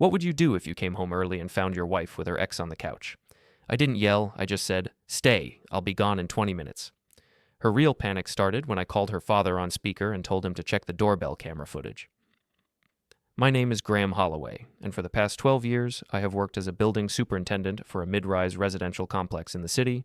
What would you do if you came home early and found your wife with her ex on the couch? I didn't yell, I just said, "Stay, I'll be gone in 20 minutes. Her real panic started when I called her father on speaker and told him to check the doorbell camera footage. My name is Graham Holloway, and for the past 12 years, I have worked as a building superintendent for a mid-rise residential complex in the city,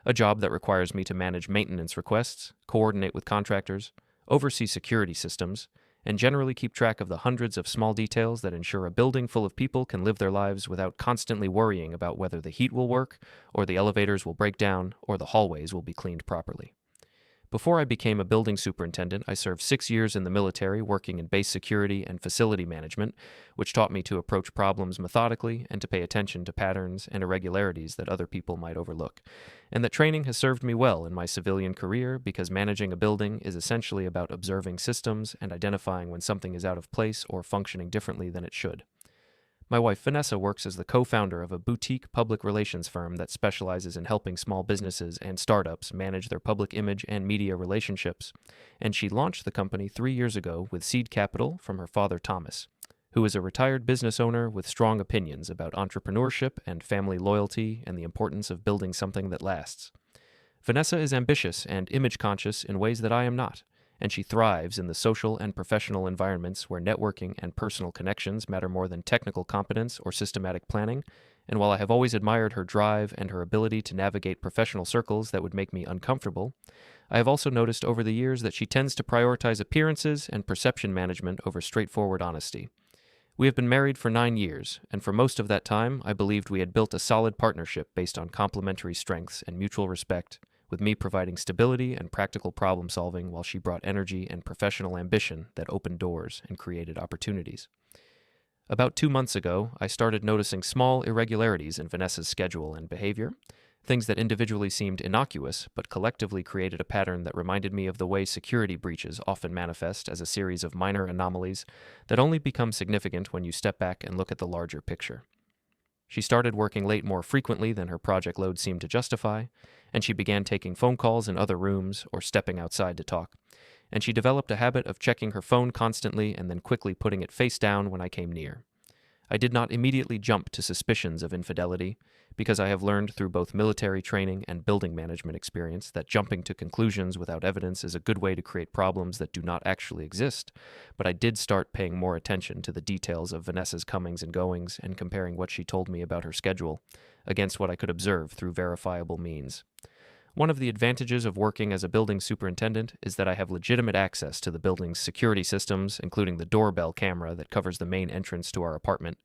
a job that requires me to manage maintenance requests, coordinate with contractors, oversee security systems, and generally keep track of the hundreds of small details that ensure a building full of people can live their lives without constantly worrying about whether the heat will work, or the elevators will break down, or the hallways will be cleaned properly. Before I became a building superintendent, I served 6 years in the military working in base security and facility management, which taught me to approach problems methodically and to pay attention to patterns and irregularities that other people might overlook. And that training has served me well in my civilian career because managing a building is essentially about observing systems and identifying when something is out of place or functioning differently than it should. My wife Vanessa works as the co-founder of a boutique public relations firm that specializes in helping small businesses and startups manage their public image and media relationships, and she launched the company 3 years ago with seed capital from her father Thomas, who is a retired business owner with strong opinions about entrepreneurship and family loyalty and the importance of building something that lasts. Vanessa is ambitious and image-conscious in ways that I am not, and she thrives in the social and professional environments where networking and personal connections matter more than technical competence or systematic planning. And while I have always admired her drive and her ability to navigate professional circles that would make me uncomfortable, I have also noticed over the years that she tends to prioritize appearances and perception management over straightforward honesty. We have been married for 9 years, and for most of that time, I believed we had built a solid partnership based on complementary strengths and mutual respect, with me providing stability and practical problem solving while she brought energy and professional ambition that opened doors and created opportunities. About 2 months ago, I started noticing small irregularities in Vanessa's schedule and behavior, things that individually seemed innocuous but collectively created a pattern that reminded me of the way security breaches often manifest as a series of minor anomalies that only become significant when you step back and look at the larger picture. She started working late more frequently than her project load seemed to justify, and she began taking phone calls in other rooms or stepping outside to talk. And she developed a habit of checking her phone constantly and then quickly putting it face down when I came near. I did not immediately jump to suspicions of infidelity, because I have learned through both military training and building management experience that jumping to conclusions without evidence is a good way to create problems that do not actually exist, but I did start paying more attention to the details of Vanessa's comings and goings and comparing what she told me about her schedule against what I could observe through verifiable means. One of the advantages of working as a building superintendent is that I have legitimate access to the building's security systems, including the doorbell camera that covers the main entrance to our apartment.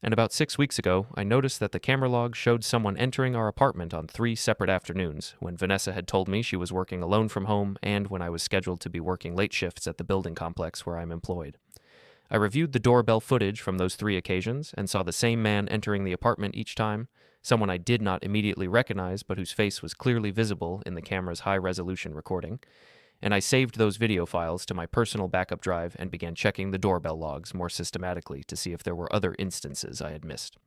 And about 6 weeks ago, I noticed that the camera log showed someone entering our apartment on 3 separate afternoons, when Vanessa had told me she was working alone from home and when I was scheduled to be working late shifts at the building complex where I'm employed. I reviewed the doorbell footage from those 3 occasions and saw the same man entering the apartment each time, someone I did not immediately recognize but whose face was clearly visible in the camera's high-resolution recording, and I saved those video files to my personal backup drive and began checking the doorbell logs more systematically to see if there were other instances I had missed.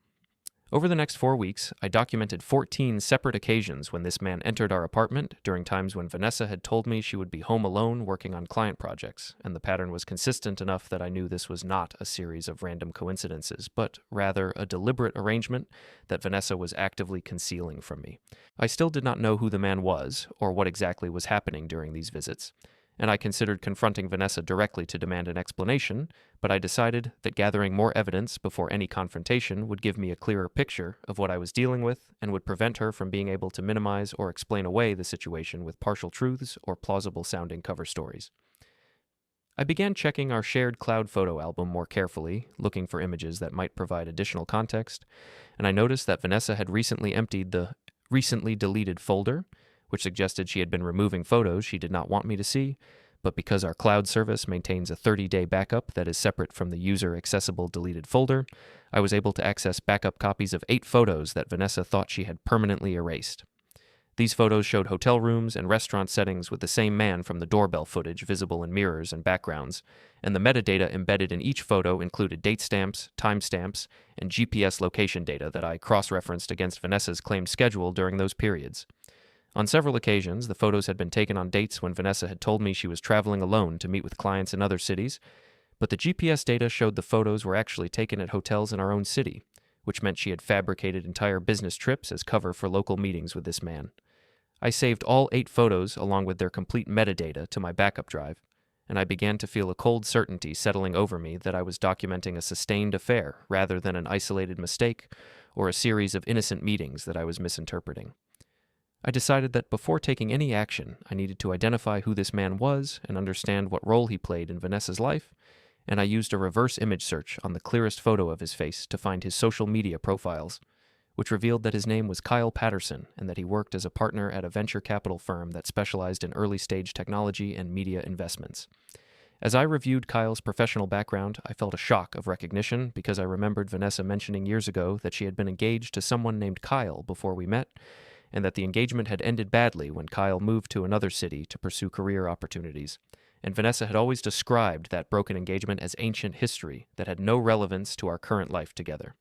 Over the next 4 weeks, I documented 14 separate occasions when this man entered our apartment during times when Vanessa had told me she would be home alone working on client projects, and the pattern was consistent enough that I knew this was not a series of random coincidences, but rather a deliberate arrangement that Vanessa was actively concealing from me. I still did not know who the man was, or what exactly was happening during these visits, and I considered confronting Vanessa directly to demand an explanation, but I decided that gathering more evidence before any confrontation would give me a clearer picture of what I was dealing with and would prevent her from being able to minimize or explain away the situation with partial truths or plausible-sounding cover stories. I began checking our shared cloud photo album more carefully, looking for images that might provide additional context, and I noticed that Vanessa had recently emptied the recently deleted folder, which suggested she had been removing photos she did not want me to see, but because our cloud service maintains a 30-day backup that is separate from the user-accessible deleted folder, I was able to access backup copies of 8 photos that Vanessa thought she had permanently erased. These photos showed hotel rooms and restaurant settings with the same man from the doorbell footage visible in mirrors and backgrounds, and the metadata embedded in each photo included date stamps, timestamps, and GPS location data that I cross-referenced against Vanessa's claimed schedule during those periods. On several occasions, the photos had been taken on dates when Vanessa had told me she was traveling alone to meet with clients in other cities, But the GPS data showed the photos were actually taken at hotels in our own city, which meant she had fabricated entire business trips as cover for local meetings with this man. I saved all 8 photos along with their complete metadata to my backup drive, and I began to feel a cold certainty settling over me that I was documenting a sustained affair rather than an isolated mistake or a series of innocent meetings that I was misinterpreting. I decided that before taking any action, I needed to identify who this man was and understand what role he played in Vanessa's life, and I used a reverse image search on the clearest photo of his face to find his social media profiles, which revealed that his name was Kyle Patterson and that he worked as a partner at a venture capital firm that specialized in early-stage technology and media investments. As I reviewed Kyle's professional background, I felt a shock of recognition because I remembered Vanessa mentioning years ago that she had been engaged to someone named Kyle before we met, and that the engagement had ended badly when Kyle moved to another city to pursue career opportunities. And Vanessa had always described that broken engagement as ancient history that had no relevance to our current life together.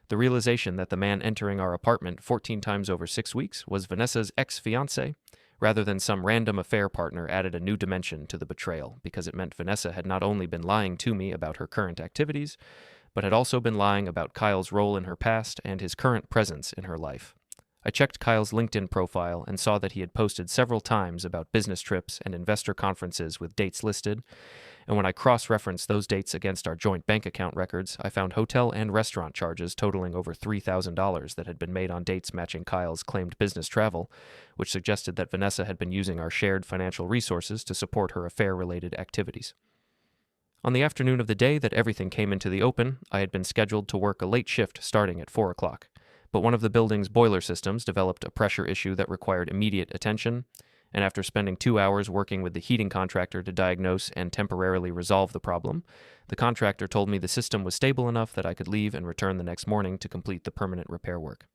The realization that the man entering our apartment 14 times over 6 weeks was Vanessa's ex-fiancé, rather than some random affair partner, added a new dimension to the betrayal, because it meant Vanessa had not only been lying to me about her current activities, but had also been lying about Kyle's role in her past and his current presence in her life. I checked Kyle's LinkedIn profile and saw that he had posted several times about business trips and investor conferences with dates listed, and when I cross-referenced those dates against our joint bank account records, I found hotel and restaurant charges totaling over $3,000 that had been made on dates matching Kyle's claimed business travel, which suggested that Vanessa had been using our shared financial resources to support her affair-related activities. On the afternoon of the day that everything came into the open, I had been scheduled to work a late shift starting at 4 o'clock. But one of the building's boiler systems developed a pressure issue that required immediate attention, and after spending 2 hours working with the heating contractor to diagnose and temporarily resolve the problem, the contractor told me the system was stable enough that I could leave and return the next morning to complete the permanent repair work.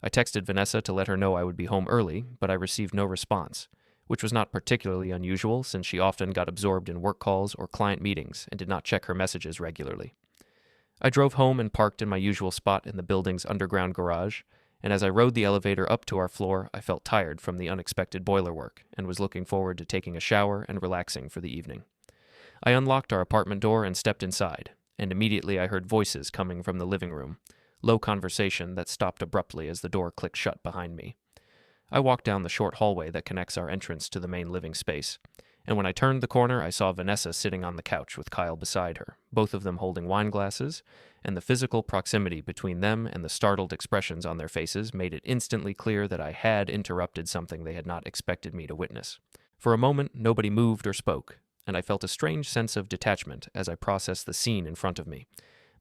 I texted Vanessa to let her know I would be home early, but I received no response, which was not particularly unusual since she often got absorbed in work calls or client meetings and did not check her messages regularly. I drove home and parked in my usual spot in the building's underground garage, and as I rode the elevator up to our floor, I felt tired from the unexpected boiler work and was looking forward to taking a shower and relaxing for the evening. I unlocked our apartment door and stepped inside, and immediately I heard voices coming from the living room, low conversation that stopped abruptly as the door clicked shut behind me. I walked down the short hallway that connects our entrance to the main living space, and when I turned the corner, I saw Vanessa sitting on the couch with Kyle beside her, both of them holding wine glasses, and the physical proximity between them and the startled expressions on their faces made it instantly clear that I had interrupted something they had not expected me to witness. For a moment, nobody moved or spoke, and I felt a strange sense of detachment as I processed the scene in front of me,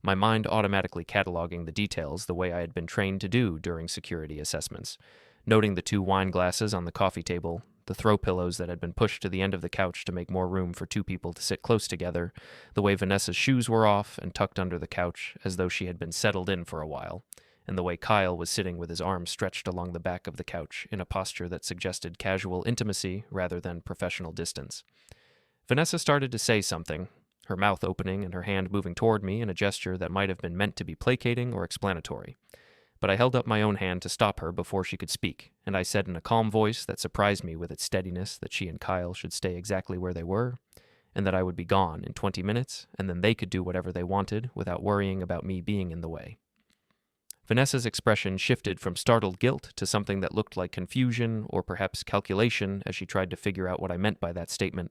my mind automatically cataloging the details the way I had been trained to do during security assessments, noting the 2 wine glasses on the coffee table, the throw pillows that had been pushed to the end of the couch to make more room for 2 people to sit close together, the way Vanessa's shoes were off and tucked under the couch as though she had been settled in for a while, and the way Kyle was sitting with his arms stretched along the back of the couch in a posture that suggested casual intimacy rather than professional distance. Vanessa started to say something, her mouth opening and her hand moving toward me in a gesture that might have been meant to be placating or explanatory. But I held up my own hand to stop her before she could speak, and I said in a calm voice that surprised me with its steadiness that she and Kyle should stay exactly where they were, and that I would be gone in 20 minutes, and then they could do whatever they wanted without worrying about me being in the way. Vanessa's expression shifted from startled guilt to something that looked like confusion or perhaps calculation as she tried to figure out what I meant by that statement,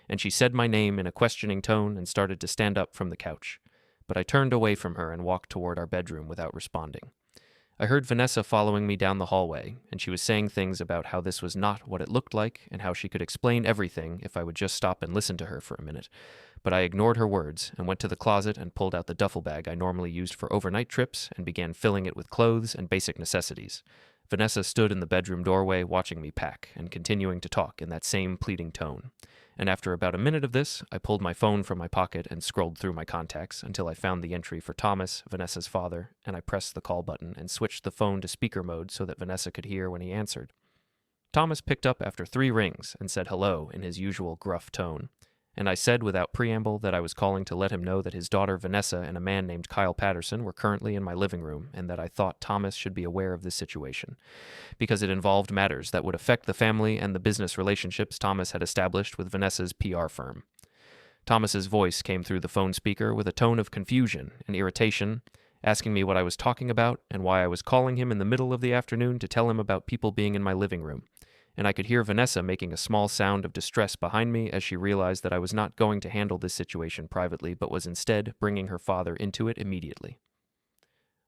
and she said my name in a questioning tone and started to stand up from the couch. But I turned away from her and walked toward our bedroom without responding. I heard Vanessa following me down the hallway, and she was saying things about how this was not what it looked like and how she could explain everything if I would just stop and listen to her for a minute. But I ignored her words and went to the closet and pulled out the duffel bag I normally used for overnight trips and began filling it with clothes and basic necessities. Vanessa stood in the bedroom doorway watching me pack and continuing to talk in that same pleading tone. And after about a minute of this, I pulled my phone from my pocket and scrolled through my contacts until I found the entry for Thomas, Vanessa's father, and I pressed the call button and switched the phone to speaker mode so that Vanessa could hear when he answered. Thomas picked up after 3 rings and said hello in his usual gruff tone, and I said without preamble that I was calling to let him know that his daughter Vanessa and a man named Kyle Patterson were currently in my living room and that I thought Thomas should be aware of this situation, because it involved matters that would affect the family and the business relationships Thomas had established with Vanessa's PR firm. Thomas's voice came through the phone speaker with a tone of confusion and irritation, asking me what I was talking about and why I was calling him in the middle of the afternoon to tell him about people being in my living room. And I could hear Vanessa making a small sound of distress behind me as she realized that I was not going to handle this situation privately, but was instead bringing her father into it immediately.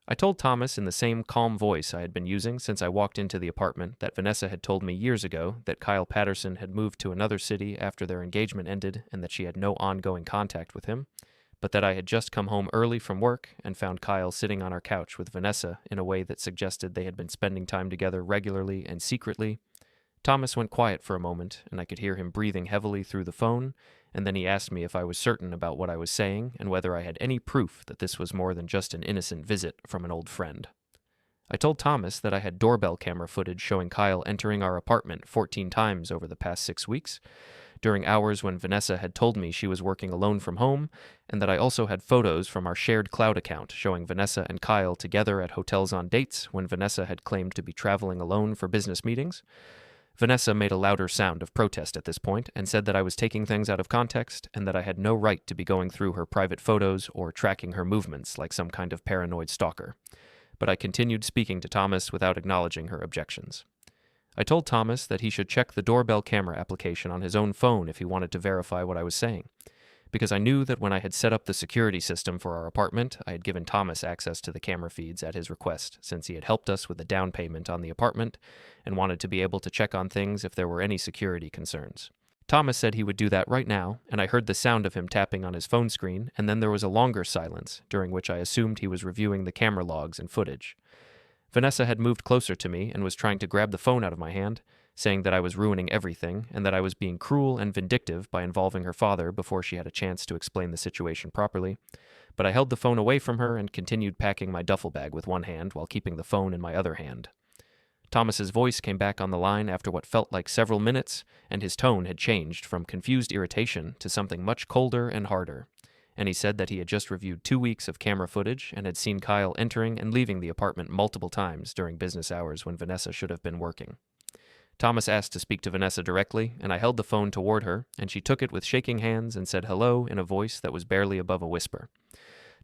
I told Thomas in the same calm voice I had been using since I walked into the apartment that Vanessa had told me years ago that Kyle Patterson had moved to another city after their engagement ended and that she had no ongoing contact with him, but that I had just come home early from work and found Kyle sitting on our couch with Vanessa in a way that suggested they had been spending time together regularly and secretly. Thomas went quiet for a moment, and I could hear him breathing heavily through the phone, and then he asked me if I was certain about what I was saying and whether I had any proof that this was more than just an innocent visit from an old friend. I told Thomas that I had doorbell camera footage showing Kyle entering our apartment 14 times over the past 6 weeks, during hours when Vanessa had told me she was working alone from home, and that I also had photos from our shared cloud account showing Vanessa and Kyle together at hotels on dates when Vanessa had claimed to be traveling alone for business meetings. Vanessa made a louder sound of protest at this point and said that I was taking things out of context and that I had no right to be going through her private photos or tracking her movements like some kind of paranoid stalker. But I continued speaking to Thomas without acknowledging her objections. I told Thomas that he should check the doorbell camera application on his own phone if he wanted to verify what I was saying, because I knew that when I had set up the security system for our apartment, I had given Thomas access to the camera feeds at his request, since he had helped us with the down payment on the apartment and wanted to be able to check on things if there were any security concerns. Thomas said he would do that right now, and I heard the sound of him tapping on his phone screen, and then there was a longer silence, during which I assumed he was reviewing the camera logs and footage. Vanessa had moved closer to me and was trying to grab the phone out of my hand, saying that I was ruining everything and that I was being cruel and vindictive by involving her father before she had a chance to explain the situation properly. But I held the phone away from her and continued packing my duffel bag with one hand while keeping the phone in my other hand. Thomas's voice came back on the line after what felt like several minutes, and his tone had changed from confused irritation to something much colder and harder. And he said that he had just reviewed 2 weeks of camera footage and had seen Kyle entering and leaving the apartment multiple times during business hours when Vanessa should have been working. Thomas asked to speak to Vanessa directly, and I held the phone toward her, and she took it with shaking hands and said hello in a voice that was barely above a whisper.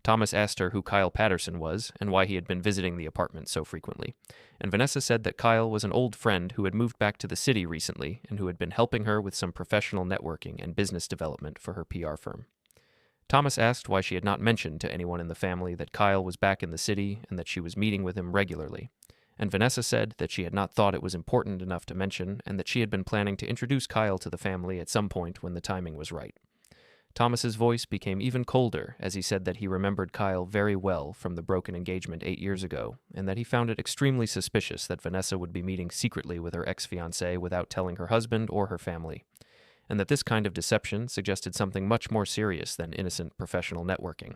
Thomas asked her who Kyle Patterson was and why he had been visiting the apartment so frequently, and Vanessa said that Kyle was an old friend who had moved back to the city recently and who had been helping her with some professional networking and business development for her PR firm. Thomas asked why she had not mentioned to anyone in the family that Kyle was back in the city and that she was meeting with him regularly, and Vanessa said that she had not thought it was important enough to mention and that she had been planning to introduce Kyle to the family at some point when the timing was right. Thomas's voice became even colder as he said that he remembered Kyle very well from the broken engagement 8 years ago, and that he found it extremely suspicious that Vanessa would be meeting secretly with her ex-fiancé without telling her husband or her family, and that this kind of deception suggested something much more serious than innocent professional networking.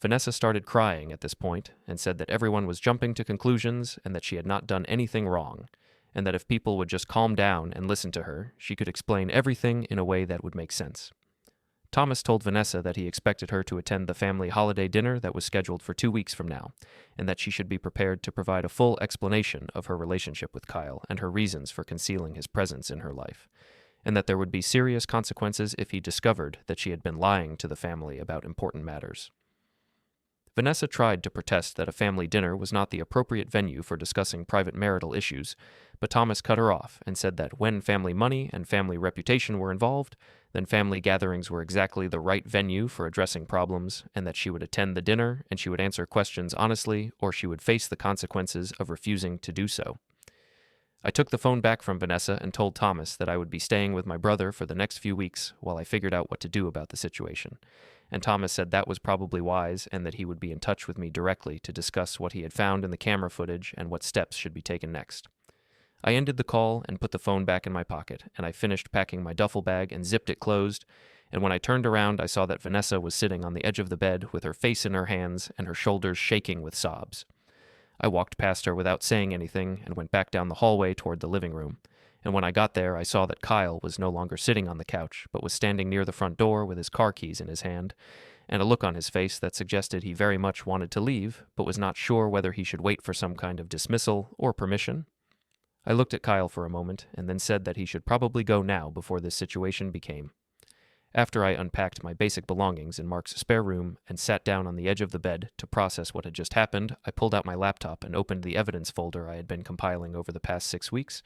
Vanessa started crying at this point and said that everyone was jumping to conclusions and that she had not done anything wrong, and that if people would just calm down and listen to her, she could explain everything in a way that would make sense. Thomas told Vanessa that he expected her to attend the family holiday dinner that was scheduled for 2 weeks from now, and that she should be prepared to provide a full explanation of her relationship with Kyle and her reasons for concealing his presence in her life, and that there would be serious consequences if he discovered that she had been lying to the family about important matters. Vanessa tried to protest that a family dinner was not the appropriate venue for discussing private marital issues, but Thomas cut her off and said that when family money and family reputation were involved, then family gatherings were exactly the right venue for addressing problems, and that she would attend the dinner and she would answer questions honestly, or she would face the consequences of refusing to do so. I took the phone back from Vanessa and told Thomas that I would be staying with my brother for the next few weeks while I figured out what to do about the situation, and Thomas said that was probably wise and that he would be in touch with me directly to discuss what he had found in the camera footage and what steps should be taken next. I ended the call and put the phone back in my pocket, and I finished packing my duffel bag and zipped it closed, and when I turned around I saw that Vanessa was sitting on the edge of the bed with her face in her hands and her shoulders shaking with sobs. I walked past her without saying anything and went back down the hallway toward the living room, and when I got there I saw that Kyle was no longer sitting on the couch, but was standing near the front door with his car keys in his hand, and a look on his face that suggested he very much wanted to leave, but was not sure whether he should wait for some kind of dismissal or permission. I looked at Kyle for a moment, and then said that he should probably go now before this situation became. After I unpacked my basic belongings in Mark's spare room and sat down on the edge of the bed to process what had just happened, I pulled out my laptop and opened the evidence folder I had been compiling over the past 6 weeks,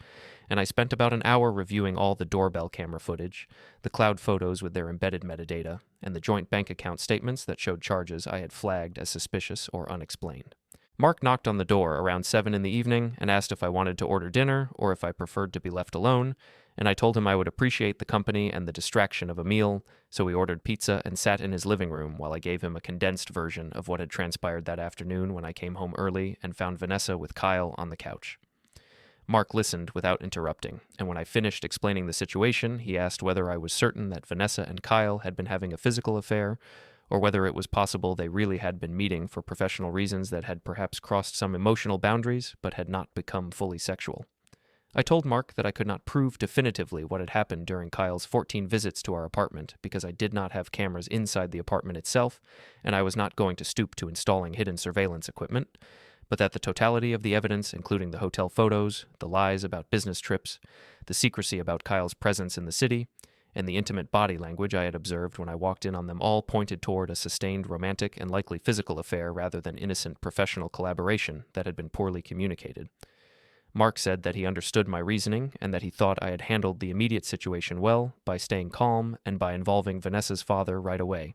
and I spent about an hour reviewing all the doorbell camera footage, the cloud photos with their embedded metadata, and the joint bank account statements that showed charges I had flagged as suspicious or unexplained. Mark knocked on the door around 7 in the evening and asked if I wanted to order dinner or if I preferred to be left alone, and I told him I would appreciate the company and the distraction of a meal, so we ordered pizza and sat in his living room while I gave him a condensed version of what had transpired that afternoon when I came home early and found Vanessa with Kyle on the couch. Mark listened without interrupting, and when I finished explaining the situation, he asked whether I was certain that Vanessa and Kyle had been having a physical affair, or whether it was possible they really had been meeting for professional reasons that had perhaps crossed some emotional boundaries but had not become fully sexual. I told Mark that I could not prove definitively what had happened during Kyle's 14 visits to our apartment because I did not have cameras inside the apartment itself, and I was not going to stoop to installing hidden surveillance equipment, but that the totality of the evidence, including the hotel photos, the lies about business trips, the secrecy about Kyle's presence in the city, and the intimate body language I had observed when I walked in on them, all pointed toward a sustained romantic and likely physical affair rather than innocent professional collaboration that had been poorly communicated. Mark said that he understood my reasoning and that he thought I had handled the immediate situation well by staying calm and by involving Vanessa's father right away,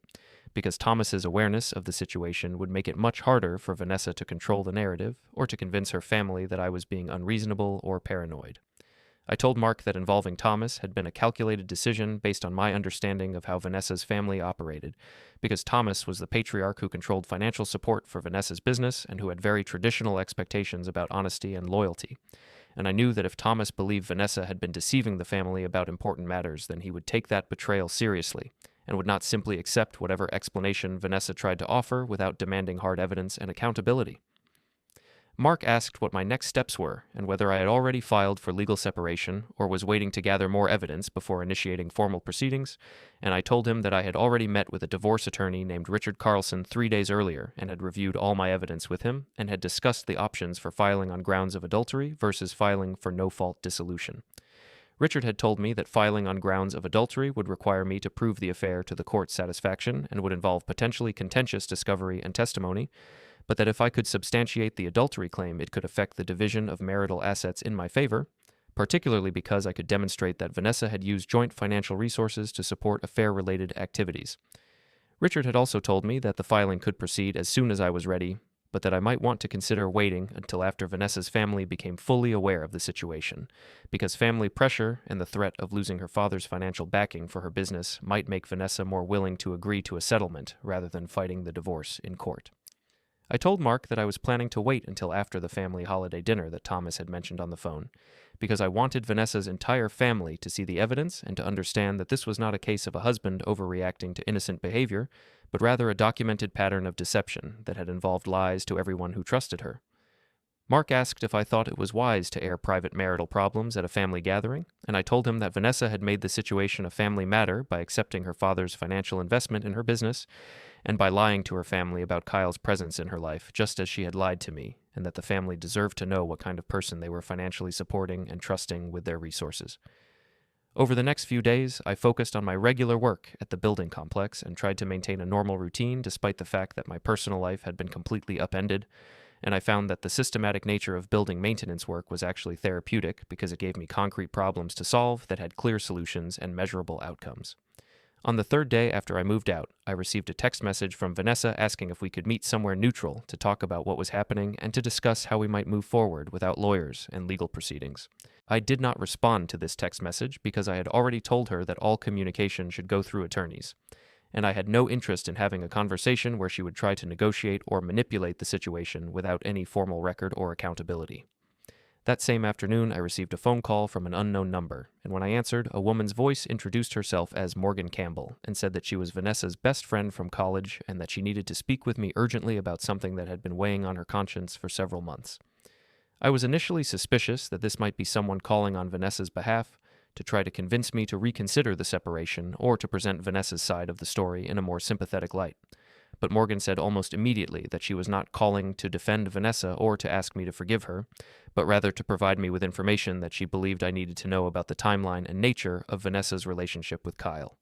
because Thomas's awareness of the situation would make it much harder for Vanessa to control the narrative or to convince her family that I was being unreasonable or paranoid. I told Mark that involving Thomas had been a calculated decision based on my understanding of how Vanessa's family operated, because Thomas was the patriarch who controlled financial support for Vanessa's business and who had very traditional expectations about honesty and loyalty. And I knew that if Thomas believed Vanessa had been deceiving the family about important matters, then he would take that betrayal seriously and would not simply accept whatever explanation Vanessa tried to offer without demanding hard evidence and accountability. Mark asked what my next steps were and whether I had already filed for legal separation or was waiting to gather more evidence before initiating formal proceedings, and I told him that I had already met with a divorce attorney named Richard Carlson 3 days earlier and had reviewed all my evidence with him and had discussed the options for filing on grounds of adultery versus filing for no-fault dissolution. Richard had told me that filing on grounds of adultery would require me to prove the affair to the court's satisfaction and would involve potentially contentious discovery and testimony, but that if I could substantiate the adultery claim, it could affect the division of marital assets in my favor, particularly because I could demonstrate that Vanessa had used joint financial resources to support affair-related activities. Richard had also told me that the filing could proceed as soon as I was ready, but that I might want to consider waiting until after Vanessa's family became fully aware of the situation, because family pressure and the threat of losing her father's financial backing for her business might make Vanessa more willing to agree to a settlement rather than fighting the divorce in court. I told Mark that I was planning to wait until after the family holiday dinner that Thomas had mentioned on the phone, because I wanted Vanessa's entire family to see the evidence and to understand that this was not a case of a husband overreacting to innocent behavior, but rather a documented pattern of deception that had involved lies to everyone who trusted her. Mark asked if I thought it was wise to air private marital problems at a family gathering, and I told him that Vanessa had made the situation a family matter by accepting her father's financial investment in her business and by lying to her family about Kyle's presence in her life, just as she had lied to me, and that the family deserved to know what kind of person they were financially supporting and trusting with their resources. Over the next few days, I focused on my regular work at the building complex and tried to maintain a normal routine despite the fact that my personal life had been completely upended, and I found that the systematic nature of building maintenance work was actually therapeutic because it gave me concrete problems to solve that had clear solutions and measurable outcomes. On the third day after I moved out, I received a text message from Vanessa asking if we could meet somewhere neutral to talk about what was happening and to discuss how we might move forward without lawyers and legal proceedings. I did not respond to this text message because I had already told her that all communication should go through attorneys, and I had no interest in having a conversation where she would try to negotiate or manipulate the situation without any formal record or accountability. That same afternoon, I received a phone call from an unknown number, and when I answered, a woman's voice introduced herself as Morgan Campbell and said that she was Vanessa's best friend from college and that she needed to speak with me urgently about something that had been weighing on her conscience for several months. I was initially suspicious that this might be someone calling on Vanessa's behalf to try to convince me to reconsider the separation or to present Vanessa's side of the story in a more sympathetic light. But Morgan said almost immediately that she was not calling to defend Vanessa or to ask me to forgive her, but rather to provide me with information that she believed I needed to know about the timeline and nature of Vanessa's relationship with Kyle.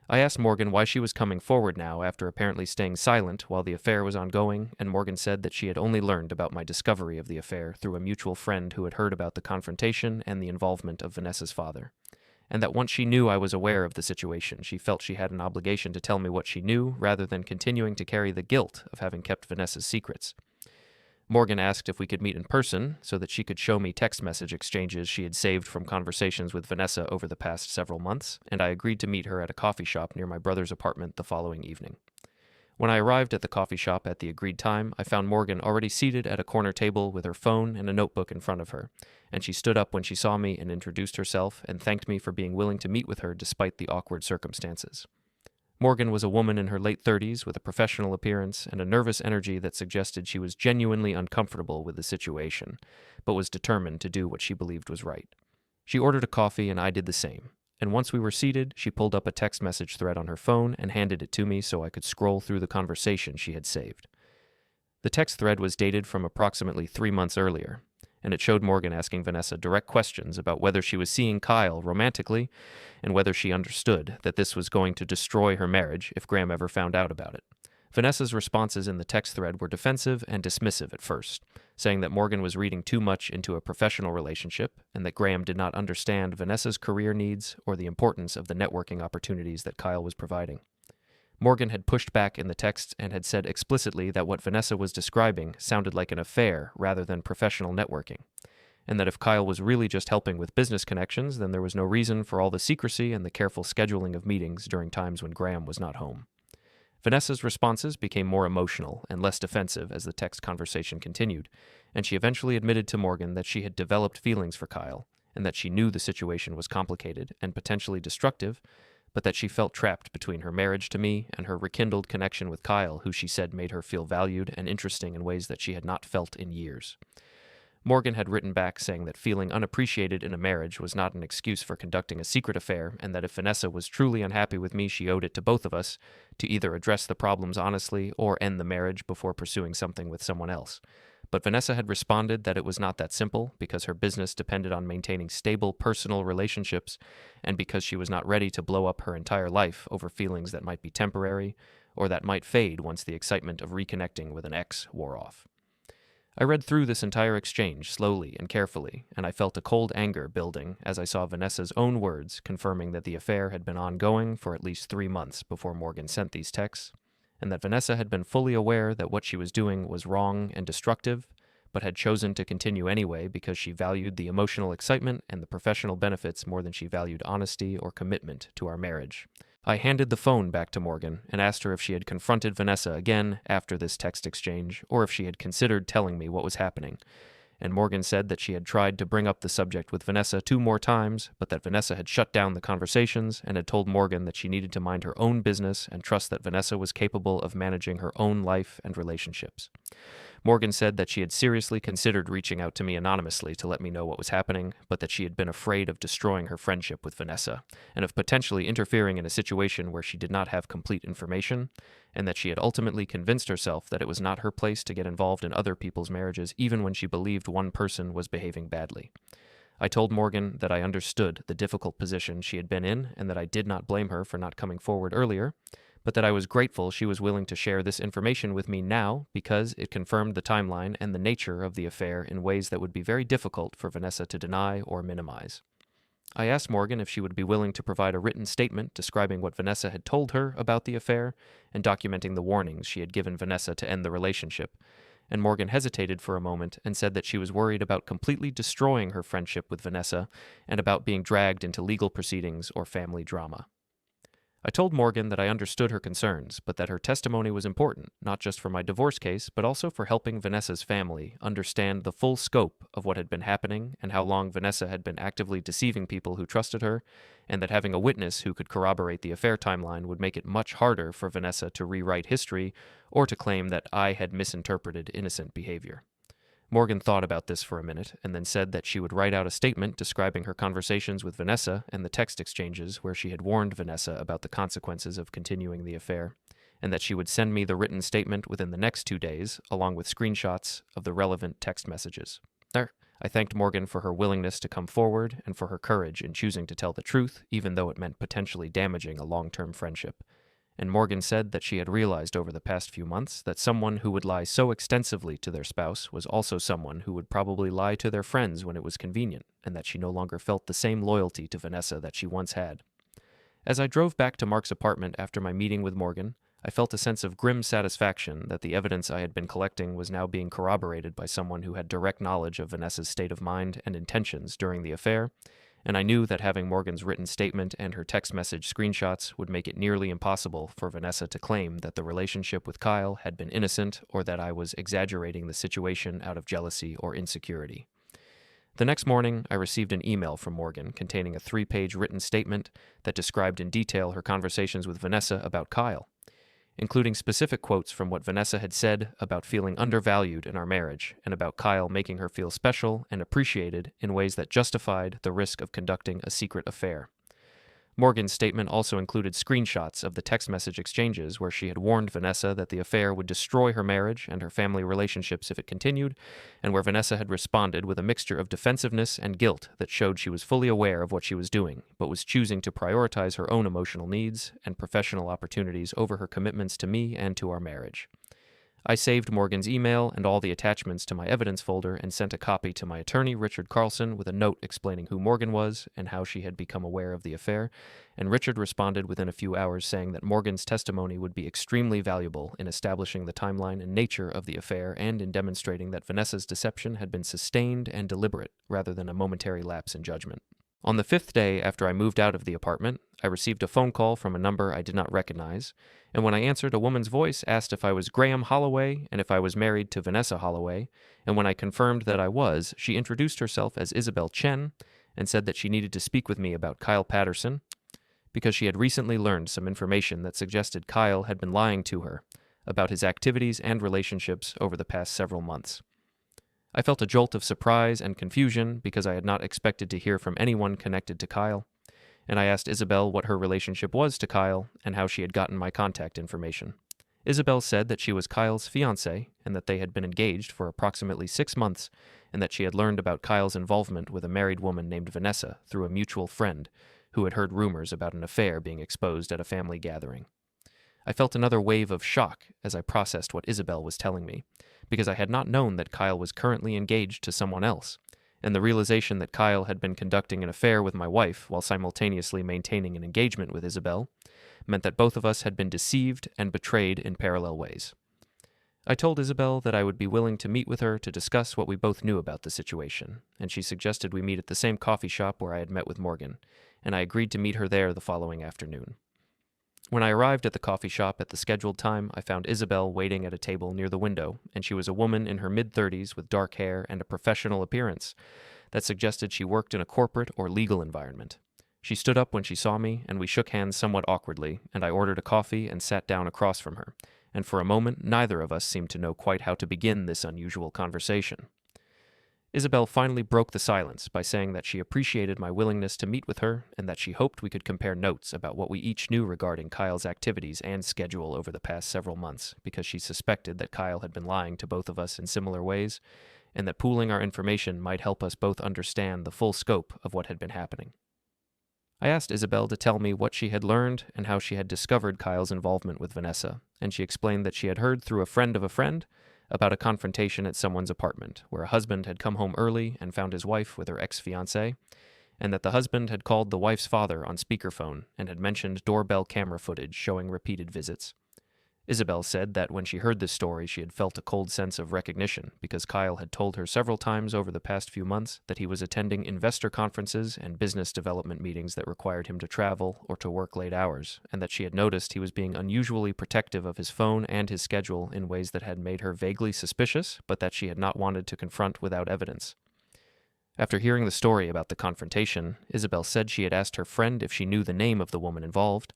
I asked Morgan why she was coming forward now after apparently staying silent while the affair was ongoing, and Morgan said that she had only learned about my discovery of the affair through a mutual friend who had heard about the confrontation and the involvement of Vanessa's father, and that once she knew I was aware of the situation, she felt she had an obligation to tell me what she knew rather than continuing to carry the guilt of having kept Vanessa's secrets. Morgan asked if we could meet in person so that she could show me text message exchanges she had saved from conversations with Vanessa over the past several months, and I agreed to meet her at a coffee shop near my brother's apartment the following evening. When I arrived at the coffee shop at the agreed time, I found Morgan already seated at a corner table with her phone and a notebook in front of her, and she stood up when she saw me and introduced herself and thanked me for being willing to meet with her despite the awkward circumstances. Morgan was a woman in her late 30s with a professional appearance and a nervous energy that suggested she was genuinely uncomfortable with the situation, but was determined to do what she believed was right. She ordered a coffee and I did the same, and once we were seated, she pulled up a text message thread on her phone and handed it to me so I could scroll through the conversation she had saved. The text thread was dated from approximately 3 months earlier, and it showed Morgan asking Vanessa direct questions about whether she was seeing Kyle romantically and whether she understood that this was going to destroy her marriage if Graham ever found out about it. Vanessa's responses in the text thread were defensive and dismissive at first, saying that Morgan was reading too much into a professional relationship and that Graham did not understand Vanessa's career needs or the importance of the networking opportunities that Kyle was providing. Morgan had pushed back in the text and had said explicitly that what Vanessa was describing sounded like an affair rather than professional networking, and that if Kyle was really just helping with business connections, then there was no reason for all the secrecy and the careful scheduling of meetings during times when Graham was not home. Vanessa's responses became more emotional and less defensive as the text conversation continued, and she eventually admitted to Morgan that she had developed feelings for Kyle, and that she knew the situation was complicated and potentially destructive, but that she felt trapped between her marriage to me and her rekindled connection with Kyle, who she said made her feel valued and interesting in ways that she had not felt in years. Morgan had written back saying that feeling unappreciated in a marriage was not an excuse for conducting a secret affair, and that if Vanessa was truly unhappy with me, she owed it to both of us to either address the problems honestly or end the marriage before pursuing something with someone else. But Vanessa had responded that it was not that simple because her business depended on maintaining stable personal relationships and because she was not ready to blow up her entire life over feelings that might be temporary or that might fade once the excitement of reconnecting with an ex wore off. I read through this entire exchange slowly and carefully, and I felt a cold anger building as I saw Vanessa's own words confirming that the affair had been ongoing for at least 3 months before Morgan sent these texts, and that Vanessa had been fully aware that what she was doing was wrong and destructive, but had chosen to continue anyway because she valued the emotional excitement and the professional benefits more than she valued honesty or commitment to our marriage. I handed the phone back to Morgan and asked her if she had confronted Vanessa again after this text exchange, or if she had considered telling me what was happening, and Morgan said that she had tried to bring up the subject with Vanessa 2 more times, but that Vanessa had shut down the conversations and had told Morgan that she needed to mind her own business and trust that Vanessa was capable of managing her own life and relationships. Morgan said that she had seriously considered reaching out to me anonymously to let me know what was happening, but that she had been afraid of destroying her friendship with Vanessa, and of potentially interfering in a situation where she did not have complete information, and that she had ultimately convinced herself that it was not her place to get involved in other people's marriages even when she believed one person was behaving badly. I told Morgan that I understood the difficult position she had been in and that I did not blame her for not coming forward earlier, but that I was grateful she was willing to share this information with me now because it confirmed the timeline and the nature of the affair in ways that would be very difficult for Vanessa to deny or minimize. I asked Morgan if she would be willing to provide a written statement describing what Vanessa had told her about the affair and documenting the warnings she had given Vanessa to end the relationship, and Morgan hesitated for a moment and said that she was worried about completely destroying her friendship with Vanessa and about being dragged into legal proceedings or family drama. I told Morgan that I understood her concerns, but that her testimony was important, not just for my divorce case, but also for helping Vanessa's family understand the full scope of what had been happening and how long Vanessa had been actively deceiving people who trusted her, and that having a witness who could corroborate the affair timeline would make it much harder for Vanessa to rewrite history or to claim that I had misinterpreted innocent behavior. Morgan thought about this for a minute and then said that she would write out a statement describing her conversations with Vanessa and the text exchanges where she had warned Vanessa about the consequences of continuing the affair, and that she would send me the written statement within the next 2 days, along with screenshots of the relevant text messages. I thanked Morgan for her willingness to come forward and for her courage in choosing to tell the truth, even though it meant potentially damaging a long-term friendship. And Morgan said that she had realized over the past few months that someone who would lie so extensively to their spouse was also someone who would probably lie to their friends when it was convenient, and that she no longer felt the same loyalty to Vanessa that she once had. As I drove back to Mark's apartment after my meeting with Morgan, I felt a sense of grim satisfaction that the evidence I had been collecting was now being corroborated by someone who had direct knowledge of Vanessa's state of mind and intentions during the affair, and I knew that having Morgan's written statement and her text message screenshots would make it nearly impossible for Vanessa to claim that the relationship with Kyle had been innocent or that I was exaggerating the situation out of jealousy or insecurity. The next morning, I received an email from Morgan containing a 3-page written statement that described in detail her conversations with Vanessa about Kyle, including specific quotes from what Vanessa had said about feeling undervalued in our marriage and about Kyle making her feel special and appreciated in ways that justified the risk of conducting a secret affair. Morgan's statement also included screenshots of the text message exchanges where she had warned Vanessa that the affair would destroy her marriage and her family relationships if it continued, and where Vanessa had responded with a mixture of defensiveness and guilt that showed she was fully aware of what she was doing, but was choosing to prioritize her own emotional needs and professional opportunities over her commitments to me and to our marriage. I saved Morgan's email and all the attachments to my evidence folder and sent a copy to my attorney, Richard Carlson, with a note explaining who Morgan was and how she had become aware of the affair, and Richard responded within a few hours saying that Morgan's testimony would be extremely valuable in establishing the timeline and nature of the affair and in demonstrating that Vanessa's deception had been sustained and deliberate rather than a momentary lapse in judgment. On the 5th day after I moved out of the apartment, I received a phone call from a number I did not recognize, and when I answered, a woman's voice asked if I was Graham Holloway and if I was married to Vanessa Holloway, and when I confirmed that I was, she introduced herself as Isabel Chen and said that she needed to speak with me about Kyle Patterson because she had recently learned some information that suggested Kyle had been lying to her about his activities and relationships over the past several months. I felt a jolt of surprise and confusion because I had not expected to hear from anyone connected to Kyle, and I asked Isabel what her relationship was to Kyle and how she had gotten my contact information. Isabel said that she was Kyle's fiancé and that they had been engaged for approximately 6 months and that she had learned about Kyle's involvement with a married woman named Vanessa through a mutual friend who had heard rumors about an affair being exposed at a family gathering. I felt another wave of shock as I processed what Isabel was telling me, because I had not known that Kyle was currently engaged to someone else, and the realization that Kyle had been conducting an affair with my wife while simultaneously maintaining an engagement with Isabel meant that both of us had been deceived and betrayed in parallel ways. I told Isabel that I would be willing to meet with her to discuss what we both knew about the situation, and she suggested we meet at the same coffee shop where I had met with Morgan, and I agreed to meet her there the following afternoon. When I arrived at the coffee shop at the scheduled time, I found Isabel waiting at a table near the window, and she was a woman in her mid-30s with dark hair and a professional appearance that suggested she worked in a corporate or legal environment. She stood up when she saw me, and we shook hands somewhat awkwardly, and I ordered a coffee and sat down across from her, and for a moment neither of us seemed to know quite how to begin this unusual conversation. Isabel finally broke the silence by saying that she appreciated my willingness to meet with her and that she hoped we could compare notes about what we each knew regarding Kyle's activities and schedule over the past several months, because she suspected that Kyle had been lying to both of us in similar ways, and that pooling our information might help us both understand the full scope of what had been happening. I asked Isabel to tell me what she had learned and how she had discovered Kyle's involvement with Vanessa, and she explained that she had heard through a friend of a friend about a confrontation at someone's apartment, where a husband had come home early and found his wife with her ex-fiancé, and that the husband had called the wife's father on speakerphone and had mentioned doorbell camera footage showing repeated visits. Isabel said that when she heard this story, she had felt a cold sense of recognition because Kyle had told her several times over the past few months that he was attending investor conferences and business development meetings that required him to travel or to work late hours, and that she had noticed he was being unusually protective of his phone and his schedule in ways that had made her vaguely suspicious, but that she had not wanted to confront without evidence. After hearing the story about the confrontation, Isabel said she had asked her friend if she knew the name of the woman involved,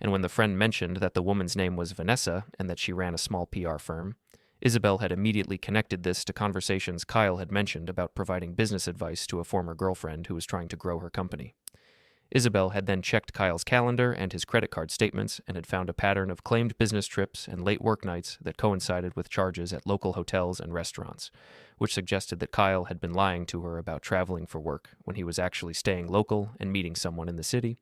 and when the friend mentioned that the woman's name was Vanessa and that she ran a small PR firm, Isabel had immediately connected this to conversations Kyle had mentioned about providing business advice to a former girlfriend who was trying to grow her company. Isabel had then checked Kyle's calendar and his credit card statements and had found a pattern of claimed business trips and late work nights that coincided with charges at local hotels and restaurants, which suggested that Kyle had been lying to her about traveling for work when he was actually staying local and meeting someone in the city.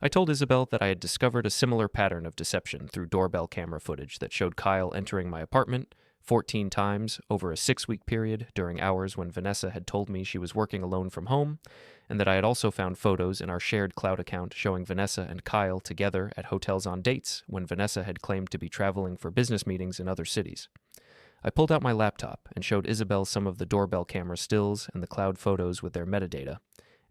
I told Isabel that I had discovered a similar pattern of deception through doorbell camera footage that showed Kyle entering my apartment 14 times over a 6-week period during hours when Vanessa had told me she was working alone from home, and that I had also found photos in our shared cloud account showing Vanessa and Kyle together at hotels on dates when Vanessa had claimed to be traveling for business meetings in other cities. I pulled out my laptop and showed Isabel some of the doorbell camera stills and the cloud photos with their metadata,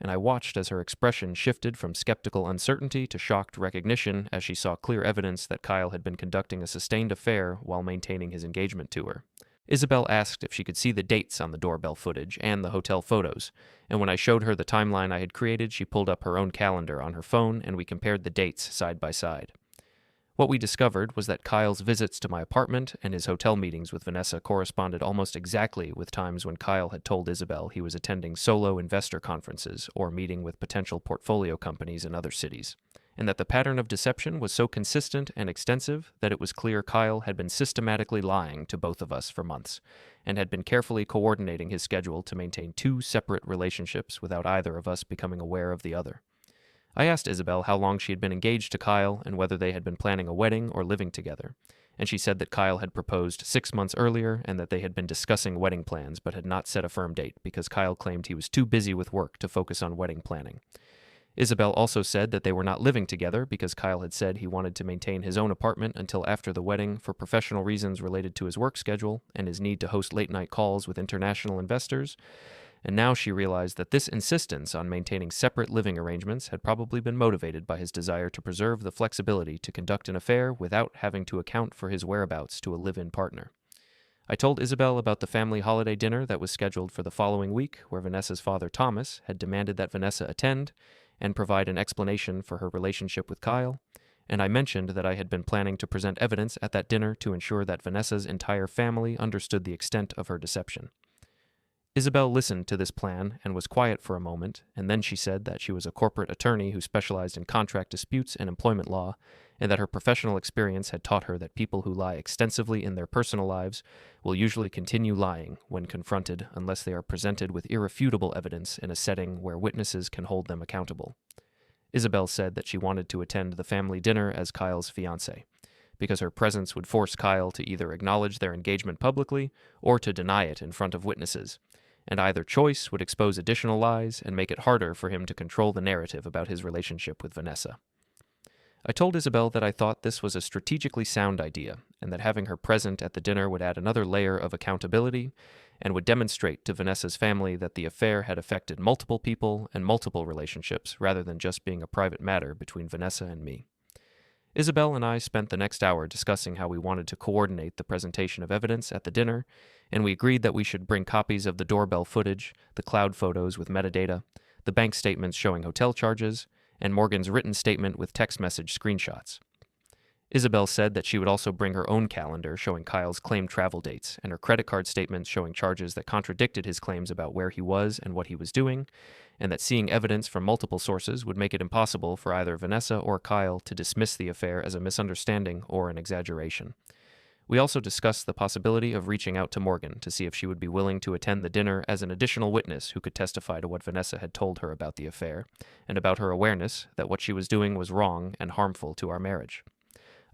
and I watched as her expression shifted from skeptical uncertainty to shocked recognition as she saw clear evidence that Kyle had been conducting a sustained affair while maintaining his engagement to her. Isabel asked if she could see the dates on the doorbell footage and the hotel photos, and when I showed her the timeline I had created, she pulled up her own calendar on her phone and we compared the dates side by side. What we discovered was that Kyle's visits to my apartment and his hotel meetings with Vanessa corresponded almost exactly with times when Kyle had told Isabel he was attending solo investor conferences or meeting with potential portfolio companies in other cities, and that the pattern of deception was so consistent and extensive that it was clear Kyle had been systematically lying to both of us for months, and had been carefully coordinating his schedule to maintain 2 separate relationships without either of us becoming aware of the other. I asked Isabel how long she had been engaged to Kyle and whether they had been planning a wedding or living together, and she said that Kyle had proposed 6 months earlier and that they had been discussing wedding plans but had not set a firm date because Kyle claimed he was too busy with work to focus on wedding planning. Isabel also said that they were not living together because Kyle had said he wanted to maintain his own apartment until after the wedding for professional reasons related to his work schedule and his need to host late-night calls with international investors, and now she realized that this insistence on maintaining separate living arrangements had probably been motivated by his desire to preserve the flexibility to conduct an affair without having to account for his whereabouts to a live-in partner. I told Isabel about the family holiday dinner that was scheduled for the following week, where Vanessa's father, Thomas, had demanded that Vanessa attend and provide an explanation for her relationship with Kyle, and I mentioned that I had been planning to present evidence at that dinner to ensure that Vanessa's entire family understood the extent of her deception. Isabel listened to this plan and was quiet for a moment, and then she said that she was a corporate attorney who specialized in contract disputes and employment law, and that her professional experience had taught her that people who lie extensively in their personal lives will usually continue lying when confronted unless they are presented with irrefutable evidence in a setting where witnesses can hold them accountable. Isabel said that she wanted to attend the family dinner as Kyle's fiancé, because her presence would force Kyle to either acknowledge their engagement publicly or to deny it in front of witnesses, and either choice would expose additional lies and make it harder for him to control the narrative about his relationship with Vanessa. I told Isabel that I thought this was a strategically sound idea, and that having her present at the dinner would add another layer of accountability and would demonstrate to Vanessa's family that the affair had affected multiple people and multiple relationships rather than just being a private matter between Vanessa and me. Isabel and I spent the next hour discussing how we wanted to coordinate the presentation of evidence at the dinner, and we agreed that we should bring copies of the doorbell footage, the cloud photos with metadata, the bank statements showing hotel charges, and Morgan's written statement with text message screenshots. Isabel said that she would also bring her own calendar showing Kyle's claimed travel dates and her credit card statements showing charges that contradicted his claims about where he was and what he was doing, and that seeing evidence from multiple sources would make it impossible for either Vanessa or Kyle to dismiss the affair as a misunderstanding or an exaggeration. We also discussed the possibility of reaching out to Morgan to see if she would be willing to attend the dinner as an additional witness who could testify to what Vanessa had told her about the affair, and about her awareness that what she was doing was wrong and harmful to our marriage.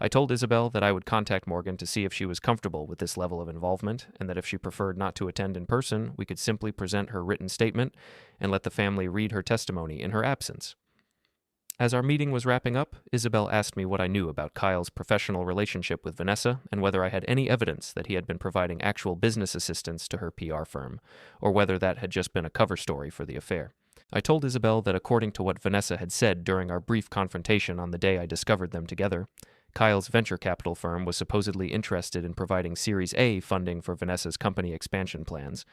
I told Isabel that I would contact Morgan to see if she was comfortable with this level of involvement, and that if she preferred not to attend in person, we could simply present her written statement and let the family read her testimony in her absence. As our meeting was wrapping up, Isabel asked me what I knew about Kyle's professional relationship with Vanessa and whether I had any evidence that he had been providing actual business assistance to her PR firm, or whether that had just been a cover story for the affair. I told Isabel that according to what Vanessa had said during our brief confrontation on the day I discovered them together, Kyle's venture capital firm was supposedly interested in providing Series A funding for Vanessa's company expansion plans,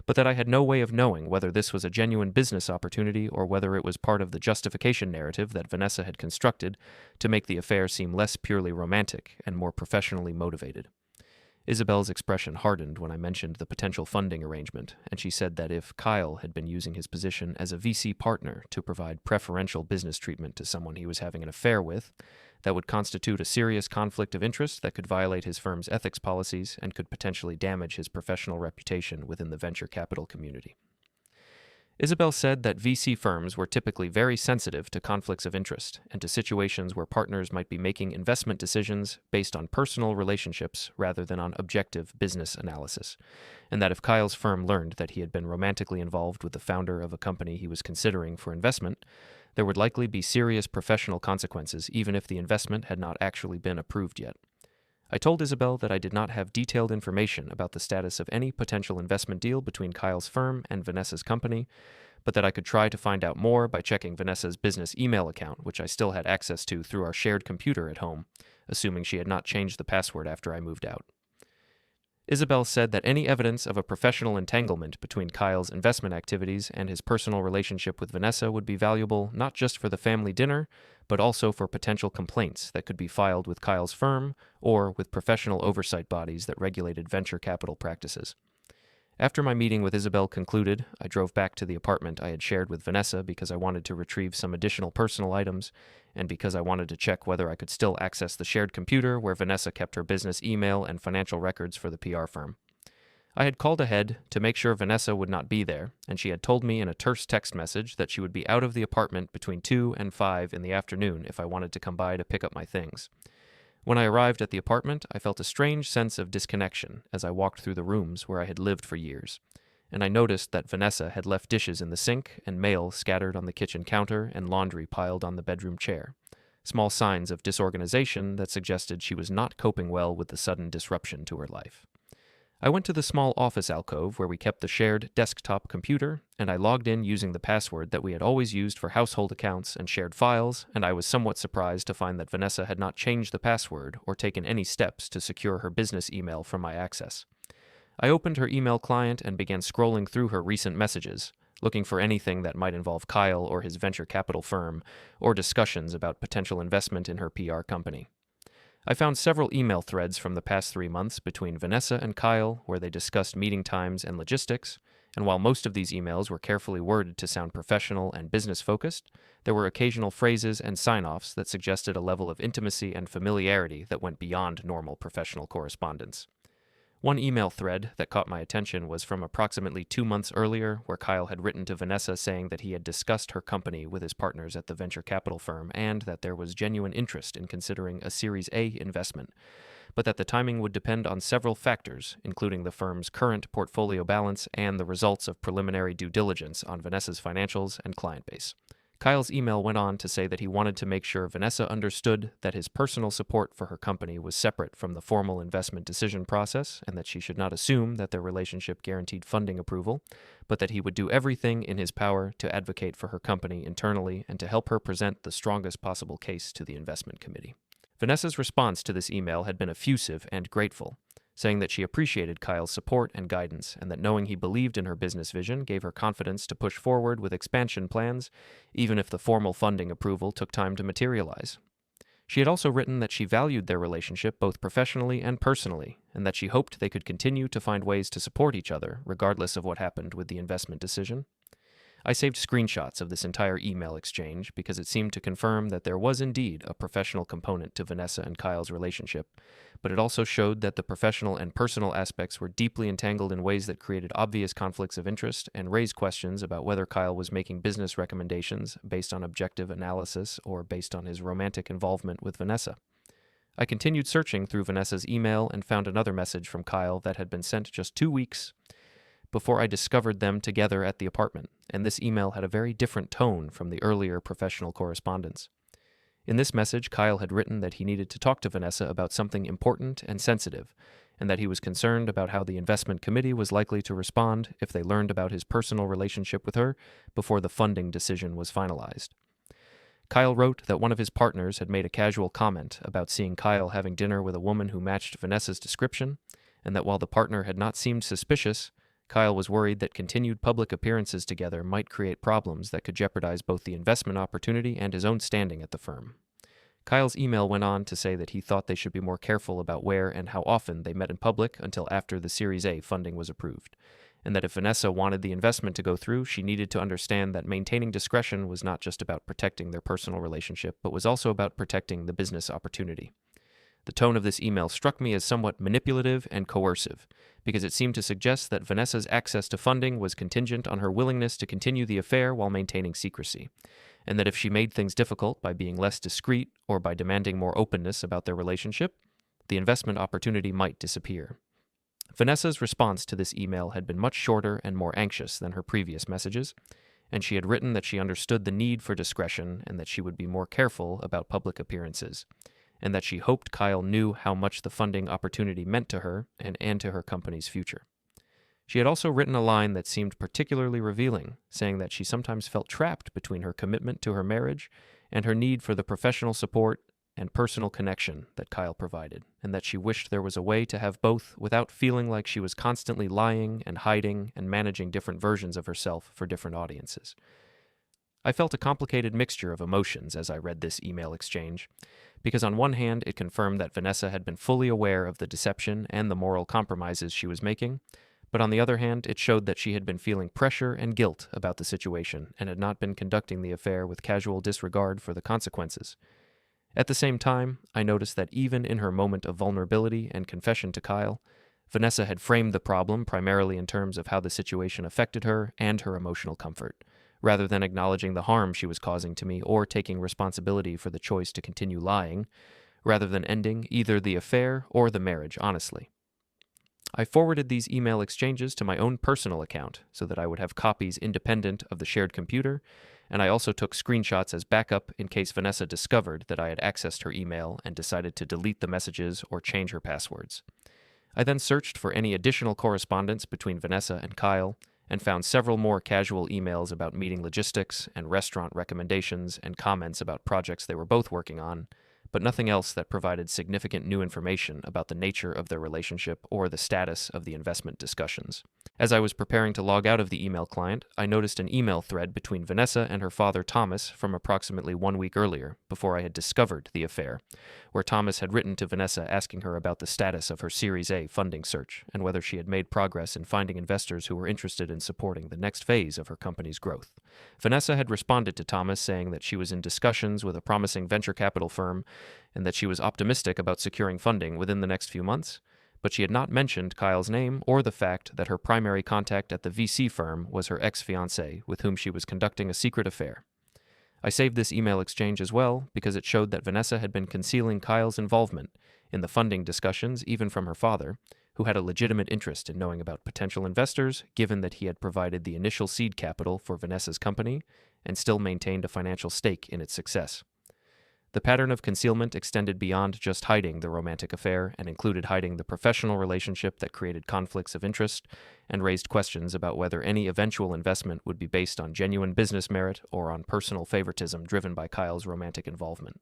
but that I had no way of knowing whether this was a genuine business opportunity or whether it was part of the justification narrative that Vanessa had constructed to make the affair seem less purely romantic and more professionally motivated. Isabel's expression hardened when I mentioned the potential funding arrangement, and she said that if Kyle had been using his position as a VC partner to provide preferential business treatment to someone he was having an affair with, that would constitute a serious conflict of interest that could violate his firm's ethics policies and could potentially damage his professional reputation within the venture capital community. Isabel said that VC firms were typically very sensitive to conflicts of interest and to situations where partners might be making investment decisions based on personal relationships rather than on objective business analysis, and that if Kyle's firm learned that he had been romantically involved with the founder of a company he was considering for investment, there would likely be serious professional consequences even if the investment had not actually been approved yet. I told Isabel that I did not have detailed information about the status of any potential investment deal between Kyle's firm and Vanessa's company, but that I could try to find out more by checking Vanessa's business email account, which I still had access to through our shared computer at home, assuming she had not changed the password after I moved out. Isabel said that any evidence of a professional entanglement between Kyle's investment activities and his personal relationship with Vanessa would be valuable not just for the family dinner, but also for potential complaints that could be filed with Kyle's firm or with professional oversight bodies that regulated venture capital practices. After my meeting with Isabel concluded, I drove back to the apartment I had shared with Vanessa because I wanted to retrieve some additional personal items and because I wanted to check whether I could still access the shared computer where Vanessa kept her business email and financial records for the PR firm. I had called ahead to make sure Vanessa would not be there, and she had told me in a terse text message that she would be out of the apartment between 2 and 5 in the afternoon if I wanted to come by to pick up my things. When I arrived at the apartment, I felt a strange sense of disconnection as I walked through the rooms where I had lived for years, and I noticed that Vanessa had left dishes in the sink and mail scattered on the kitchen counter and laundry piled on the bedroom chair, small signs of disorganization that suggested she was not coping well with the sudden disruption to her life. I went to the small office alcove where we kept the shared desktop computer, and I logged in using the password that we had always used for household accounts and shared files, and I was somewhat surprised to find that Vanessa had not changed the password or taken any steps to secure her business email from my access. I opened her email client and began scrolling through her recent messages, looking for anything that might involve Kyle or his venture capital firm, or discussions about potential investment in her PR company. I found several email threads from the past 3 months between Vanessa and Kyle where they discussed meeting times and logistics, and while most of these emails were carefully worded to sound professional and business-focused, there were occasional phrases and sign-offs that suggested a level of intimacy and familiarity that went beyond normal professional correspondence. One email thread that caught my attention was from approximately 2 months earlier, where Kyle had written to Vanessa saying that he had discussed her company with his partners at the venture capital firm and that there was genuine interest in considering a Series A investment, but that the timing would depend on several factors, including the firm's current portfolio balance and the results of preliminary due diligence on Vanessa's financials and client base. Kyle's email went on to say that he wanted to make sure Vanessa understood that his personal support for her company was separate from the formal investment decision process and that she should not assume that their relationship guaranteed funding approval, but that he would do everything in his power to advocate for her company internally and to help her present the strongest possible case to the investment committee. Vanessa's response to this email had been effusive and grateful, saying that she appreciated Kyle's support and guidance, and that knowing he believed in her business vision gave her confidence to push forward with expansion plans, even if the formal funding approval took time to materialize. She had also written that she valued their relationship both professionally and personally, and that she hoped they could continue to find ways to support each other, regardless of what happened with the investment decision. I saved screenshots of this entire email exchange because it seemed to confirm that there was indeed a professional component to Vanessa and Kyle's relationship, but it also showed that the professional and personal aspects were deeply entangled in ways that created obvious conflicts of interest and raised questions about whether Kyle was making business recommendations based on objective analysis or based on his romantic involvement with Vanessa. I continued searching through Vanessa's email and found another message from Kyle that had been sent just 2 weeks before I discovered them together at the apartment, and this email had a very different tone from the earlier professional correspondence. In this message, Kyle had written that he needed to talk to Vanessa about something important and sensitive, and that he was concerned about how the investment committee was likely to respond if they learned about his personal relationship with her before the funding decision was finalized. Kyle wrote that one of his partners had made a casual comment about seeing Kyle having dinner with a woman who matched Vanessa's description, and that while the partner had not seemed suspicious, Kyle was worried that continued public appearances together might create problems that could jeopardize both the investment opportunity and his own standing at the firm. Kyle's email went on to say that he thought they should be more careful about where and how often they met in public until after the Series A funding was approved, and that if Vanessa wanted the investment to go through, she needed to understand that maintaining discretion was not just about protecting their personal relationship, but was also about protecting the business opportunity. The tone of this email struck me as somewhat manipulative and coercive, because it seemed to suggest that Vanessa's access to funding was contingent on her willingness to continue the affair while maintaining secrecy, and that if she made things difficult by being less discreet or by demanding more openness about their relationship, the investment opportunity might disappear. Vanessa's response to this email had been much shorter and more anxious than her previous messages, and she had written that she understood the need for discretion and that she would be more careful about public appearances, and that she hoped Kyle knew how much the funding opportunity meant to her and to her company's future. She had also written a line that seemed particularly revealing, saying that she sometimes felt trapped between her commitment to her marriage and her need for the professional support and personal connection that Kyle provided, and that she wished there was a way to have both without feeling like she was constantly lying and hiding and managing different versions of herself for different audiences. I felt a complicated mixture of emotions as I read this email exchange, because on one hand it confirmed that Vanessa had been fully aware of the deception and the moral compromises she was making, but on the other hand it showed that she had been feeling pressure and guilt about the situation and had not been conducting the affair with casual disregard for the consequences. At the same time, I noticed that even in her moment of vulnerability and confession to Kyle, Vanessa had framed the problem primarily in terms of how the situation affected her and her emotional comfort, rather than acknowledging the harm she was causing to me or taking responsibility for the choice to continue lying, rather than ending either the affair or the marriage honestly. I forwarded these email exchanges to my own personal account so that I would have copies independent of the shared computer, and I also took screenshots as backup in case Vanessa discovered that I had accessed her email and decided to delete the messages or change her passwords. I then searched for any additional correspondence between Vanessa and Kyle, and found several more casual emails about meeting logistics and restaurant recommendations and comments about projects they were both working on, but nothing else that provided significant new information about the nature of their relationship or the status of the investment discussions. As I was preparing to log out of the email client, I noticed an email thread between Vanessa and her father Thomas from approximately 1 week earlier, before I had discovered the affair, where Thomas had written to Vanessa asking her about the status of her Series A funding search and whether she had made progress in finding investors who were interested in supporting the next phase of her company's growth. Vanessa had responded to Thomas saying that she was in discussions with a promising venture capital firm and that she was optimistic about securing funding within the next few months, but she had not mentioned Kyle's name or the fact that her primary contact at the VC firm was her ex-fiancé with whom she was conducting a secret affair. I saved this email exchange as well because it showed that Vanessa had been concealing Kyle's involvement in the funding discussions even from her father, who had a legitimate interest in knowing about potential investors given that he had provided the initial seed capital for Vanessa's company and still maintained a financial stake in its success. The pattern of concealment extended beyond just hiding the romantic affair and included hiding the professional relationship that created conflicts of interest and raised questions about whether any eventual investment would be based on genuine business merit or on personal favoritism driven by Kyle's romantic involvement.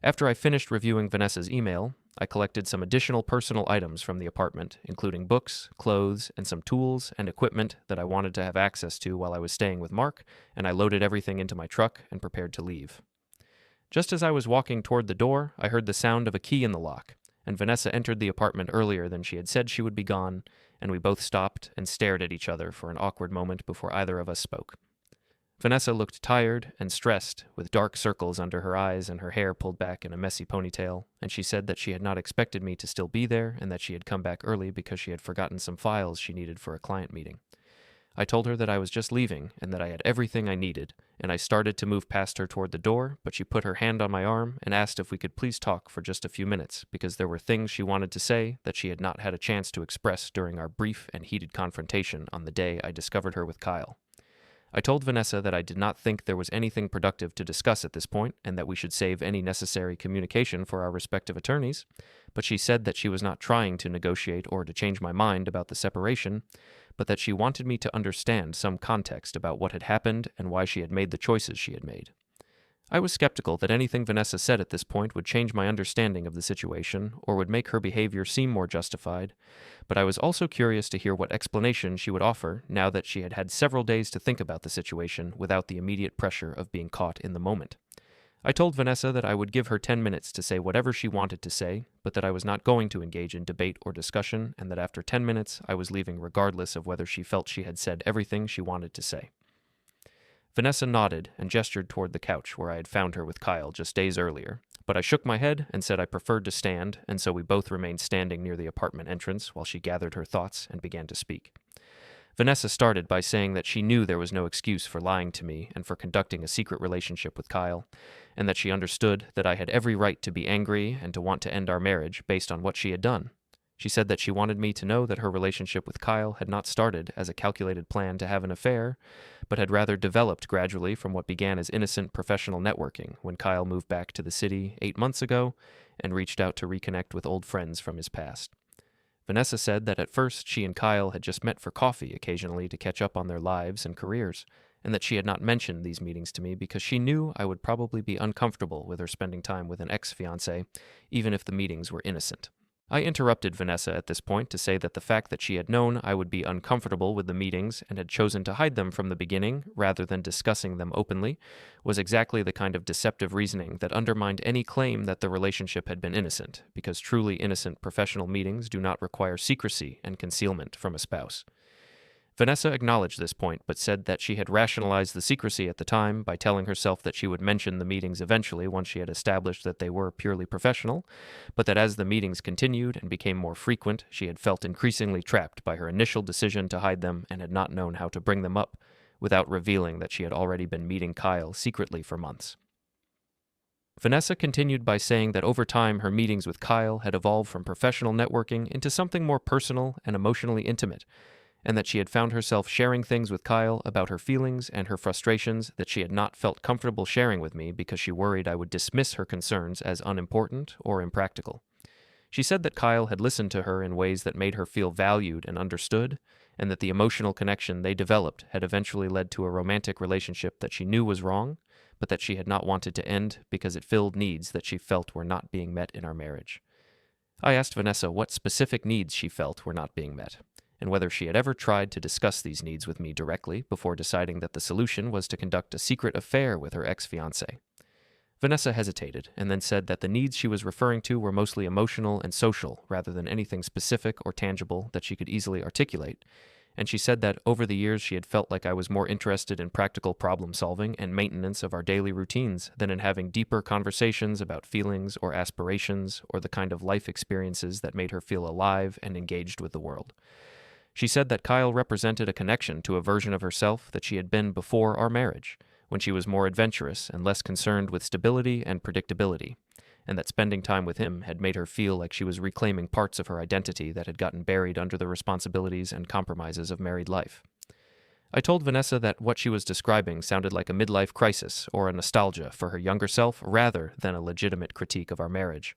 After I finished reviewing Vanessa's email, I collected some additional personal items from the apartment, including books, clothes, and some tools and equipment that I wanted to have access to while I was staying with Mark, and I loaded everything into my truck and prepared to leave. Just as I was walking toward the door, I heard the sound of a key in the lock, and Vanessa entered the apartment earlier than she had said she would be gone, and we both stopped and stared at each other for an awkward moment before either of us spoke. Vanessa looked tired and stressed, with dark circles under her eyes and her hair pulled back in a messy ponytail, and she said that she had not expected me to still be there and that she had come back early because she had forgotten some files she needed for a client meeting. I told her that I was just leaving and that I had everything I needed, and I started to move past her toward the door, but she put her hand on my arm and asked if we could please talk for just a few minutes because there were things she wanted to say that she had not had a chance to express during our brief and heated confrontation on the day I discovered her with Kyle. I told Vanessa that I did not think there was anything productive to discuss at this point and that we should save any necessary communication for our respective attorneys, but she said that she was not trying to negotiate or to change my mind about the separation, but that she wanted me to understand some context about what had happened and why she had made the choices she had made. I was skeptical that anything Vanessa said at this point would change my understanding of the situation or would make her behavior seem more justified, but I was also curious to hear what explanation she would offer now that she had had several days to think about the situation without the immediate pressure of being caught in the moment. I told Vanessa that I would give her 10 minutes to say whatever she wanted to say, but that I was not going to engage in debate or discussion, and that after 10 minutes I was leaving regardless of whether she felt she had said everything she wanted to say. Vanessa nodded and gestured toward the couch where I had found her with Kyle just days earlier, but I shook my head and said I preferred to stand, and so we both remained standing near the apartment entrance while she gathered her thoughts and began to speak. Vanessa started by saying that she knew there was no excuse for lying to me and for conducting a secret relationship with Kyle, and that she understood that I had every right to be angry and to want to end our marriage based on what she had done. She said that she wanted me to know that her relationship with Kyle had not started as a calculated plan to have an affair, but had rather developed gradually from what began as innocent professional networking when Kyle moved back to the city 8 months ago and reached out to reconnect with old friends from his past. Vanessa said that at first she and Kyle had just met for coffee occasionally to catch up on their lives and careers, and that she had not mentioned these meetings to me because she knew I would probably be uncomfortable with her spending time with an ex-fiancé, even if the meetings were innocent. I interrupted Vanessa at this point to say that the fact that she had known I would be uncomfortable with the meetings and had chosen to hide them from the beginning rather than discussing them openly was exactly the kind of deceptive reasoning that undermined any claim that the relationship had been innocent, because truly innocent professional meetings do not require secrecy and concealment from a spouse. Vanessa acknowledged this point, but said that she had rationalized the secrecy at the time by telling herself that she would mention the meetings eventually once she had established that they were purely professional, but that as the meetings continued and became more frequent, she had felt increasingly trapped by her initial decision to hide them and had not known how to bring them up, without revealing that she had already been meeting Kyle secretly for months. Vanessa continued by saying that over time her meetings with Kyle had evolved from professional networking into something more personal and emotionally intimate, and that she had found herself sharing things with Kyle about her feelings and her frustrations that she had not felt comfortable sharing with me because she worried I would dismiss her concerns as unimportant or impractical. She said that Kyle had listened to her in ways that made her feel valued and understood, and that the emotional connection they developed had eventually led to a romantic relationship that she knew was wrong, but that she had not wanted to end because it filled needs that she felt were not being met in our marriage. I asked Vanessa what specific needs she felt were not being met, and whether she had ever tried to discuss these needs with me directly before deciding that the solution was to conduct a secret affair with her ex-fiancé. Vanessa hesitated, and then said that the needs she was referring to were mostly emotional and social rather than anything specific or tangible that she could easily articulate, and she said that over the years she had felt like I was more interested in practical problem-solving and maintenance of our daily routines than in having deeper conversations about feelings or aspirations or the kind of life experiences that made her feel alive and engaged with the world. She said that Kyle represented a connection to a version of herself that she had been before our marriage, when she was more adventurous and less concerned with stability and predictability, and that spending time with him had made her feel like she was reclaiming parts of her identity that had gotten buried under the responsibilities and compromises of married life. I told Vanessa that what she was describing sounded like a midlife crisis or a nostalgia for her younger self rather than a legitimate critique of our marriage,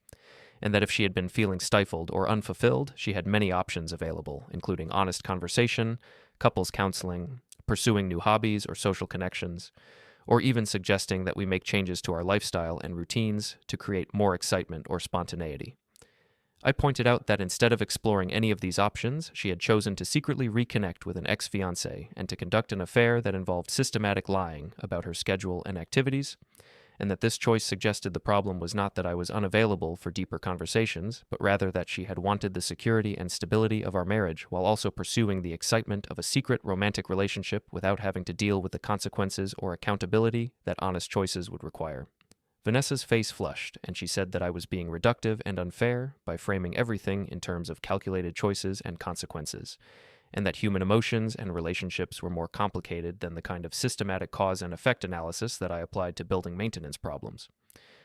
and that if she had been feeling stifled or unfulfilled, she had many options available, including honest conversation, couples counseling, pursuing new hobbies or social connections, or even suggesting that we make changes to our lifestyle and routines to create more excitement or spontaneity. I pointed out that instead of exploring any of these options, she had chosen to secretly reconnect with an ex-fiancé and to conduct an affair that involved systematic lying about her schedule and activities, and that this choice suggested the problem was not that I was unavailable for deeper conversations, but rather that she had wanted the security and stability of our marriage while also pursuing the excitement of a secret romantic relationship without having to deal with the consequences or accountability that honest choices would require. Vanessa's face flushed, and she said that I was being reductive and unfair by framing everything in terms of calculated choices and consequences, and that human emotions and relationships were more complicated than the kind of systematic cause and effect analysis that I applied to building maintenance problems.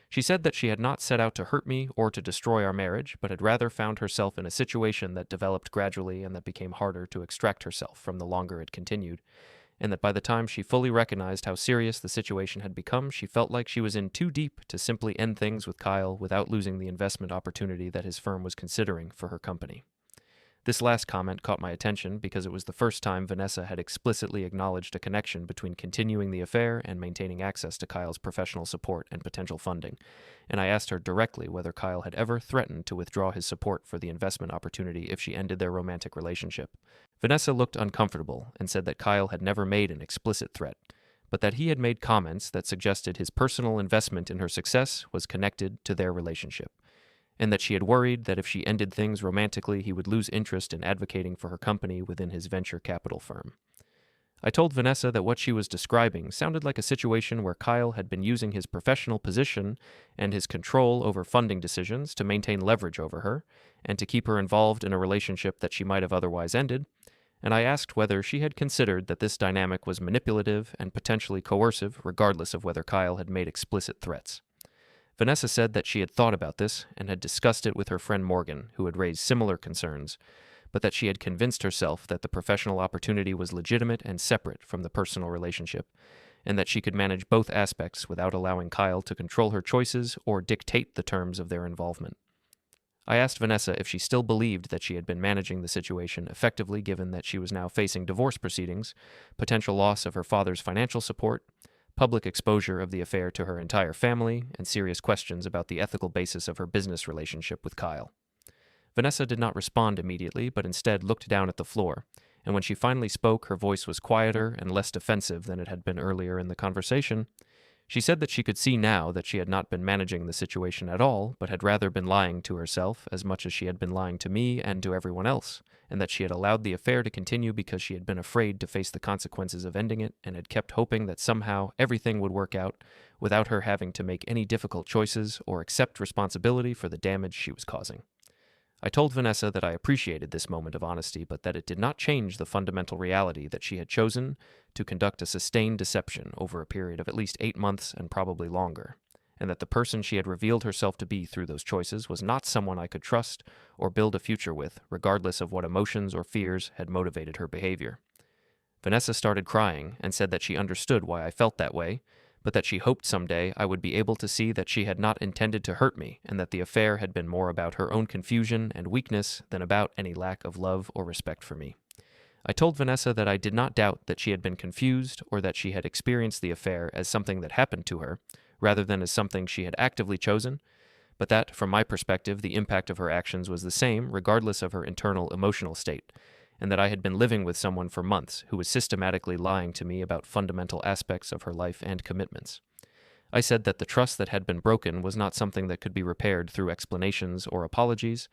She said that she had not set out to hurt me or to destroy our marriage, but had rather found herself in a situation that developed gradually and that became harder to extract herself from the longer it continued, and that by the time she fully recognized how serious the situation had become, she felt like she was in too deep to simply end things with Kyle without losing the investment opportunity that his firm was considering for her company. This last comment caught my attention because it was the first time Vanessa had explicitly acknowledged a connection between continuing the affair and maintaining access to Kyle's professional support and potential funding, and I asked her directly whether Kyle had ever threatened to withdraw his support for the investment opportunity if she ended their romantic relationship. Vanessa looked uncomfortable and said that Kyle had never made an explicit threat, but that he had made comments that suggested his personal investment in her success was connected to their relationship, and that she had worried that if she ended things romantically, he would lose interest in advocating for her company within his venture capital firm. I told Vanessa that what she was describing sounded like a situation where Kyle had been using his professional position and his control over funding decisions to maintain leverage over her and to keep her involved in a relationship that she might have otherwise ended, and I asked whether she had considered that this dynamic was manipulative and potentially coercive, regardless of whether Kyle had made explicit threats. Vanessa said that she had thought about this and had discussed it with her friend Morgan, who had raised similar concerns, but that she had convinced herself that the professional opportunity was legitimate and separate from the personal relationship, and that she could manage both aspects without allowing Kyle to control her choices or dictate the terms of their involvement. I asked Vanessa if she still believed that she had been managing the situation effectively, given that she was now facing divorce proceedings, potential loss of her father's financial support, public exposure of the affair to her entire family, and serious questions about the ethical basis of her business relationship with Kyle. Vanessa did not respond immediately, but instead looked down at the floor, and when she finally spoke, her voice was quieter and less defensive than it had been earlier in the conversation. She said that she could see now that she had not been managing the situation at all, but had rather been lying to herself as much as she had been lying to me and to everyone else, and that she had allowed the affair to continue because she had been afraid to face the consequences of ending it and had kept hoping that somehow everything would work out without her having to make any difficult choices or accept responsibility for the damage she was causing. I told Vanessa that I appreciated this moment of honesty, but that it did not change the fundamental reality that she had chosen to conduct a sustained deception over a period of at least 8 months and probably longer, and that the person she had revealed herself to be through those choices was not someone I could trust or build a future with, regardless of what emotions or fears had motivated her behavior. Vanessa started crying and said that she understood why I felt that way, but that she hoped someday I would be able to see that she had not intended to hurt me and that the affair had been more about her own confusion and weakness than about any lack of love or respect for me. I told Vanessa that I did not doubt that she had been confused or that she had experienced the affair as something that happened to her, rather than as something she had actively chosen, but that, from my perspective, the impact of her actions was the same regardless of her internal emotional state, and that I had been living with someone for months who was systematically lying to me about fundamental aspects of her life and commitments. I said that the trust that had been broken was not something that could be repaired through explanations or apologies,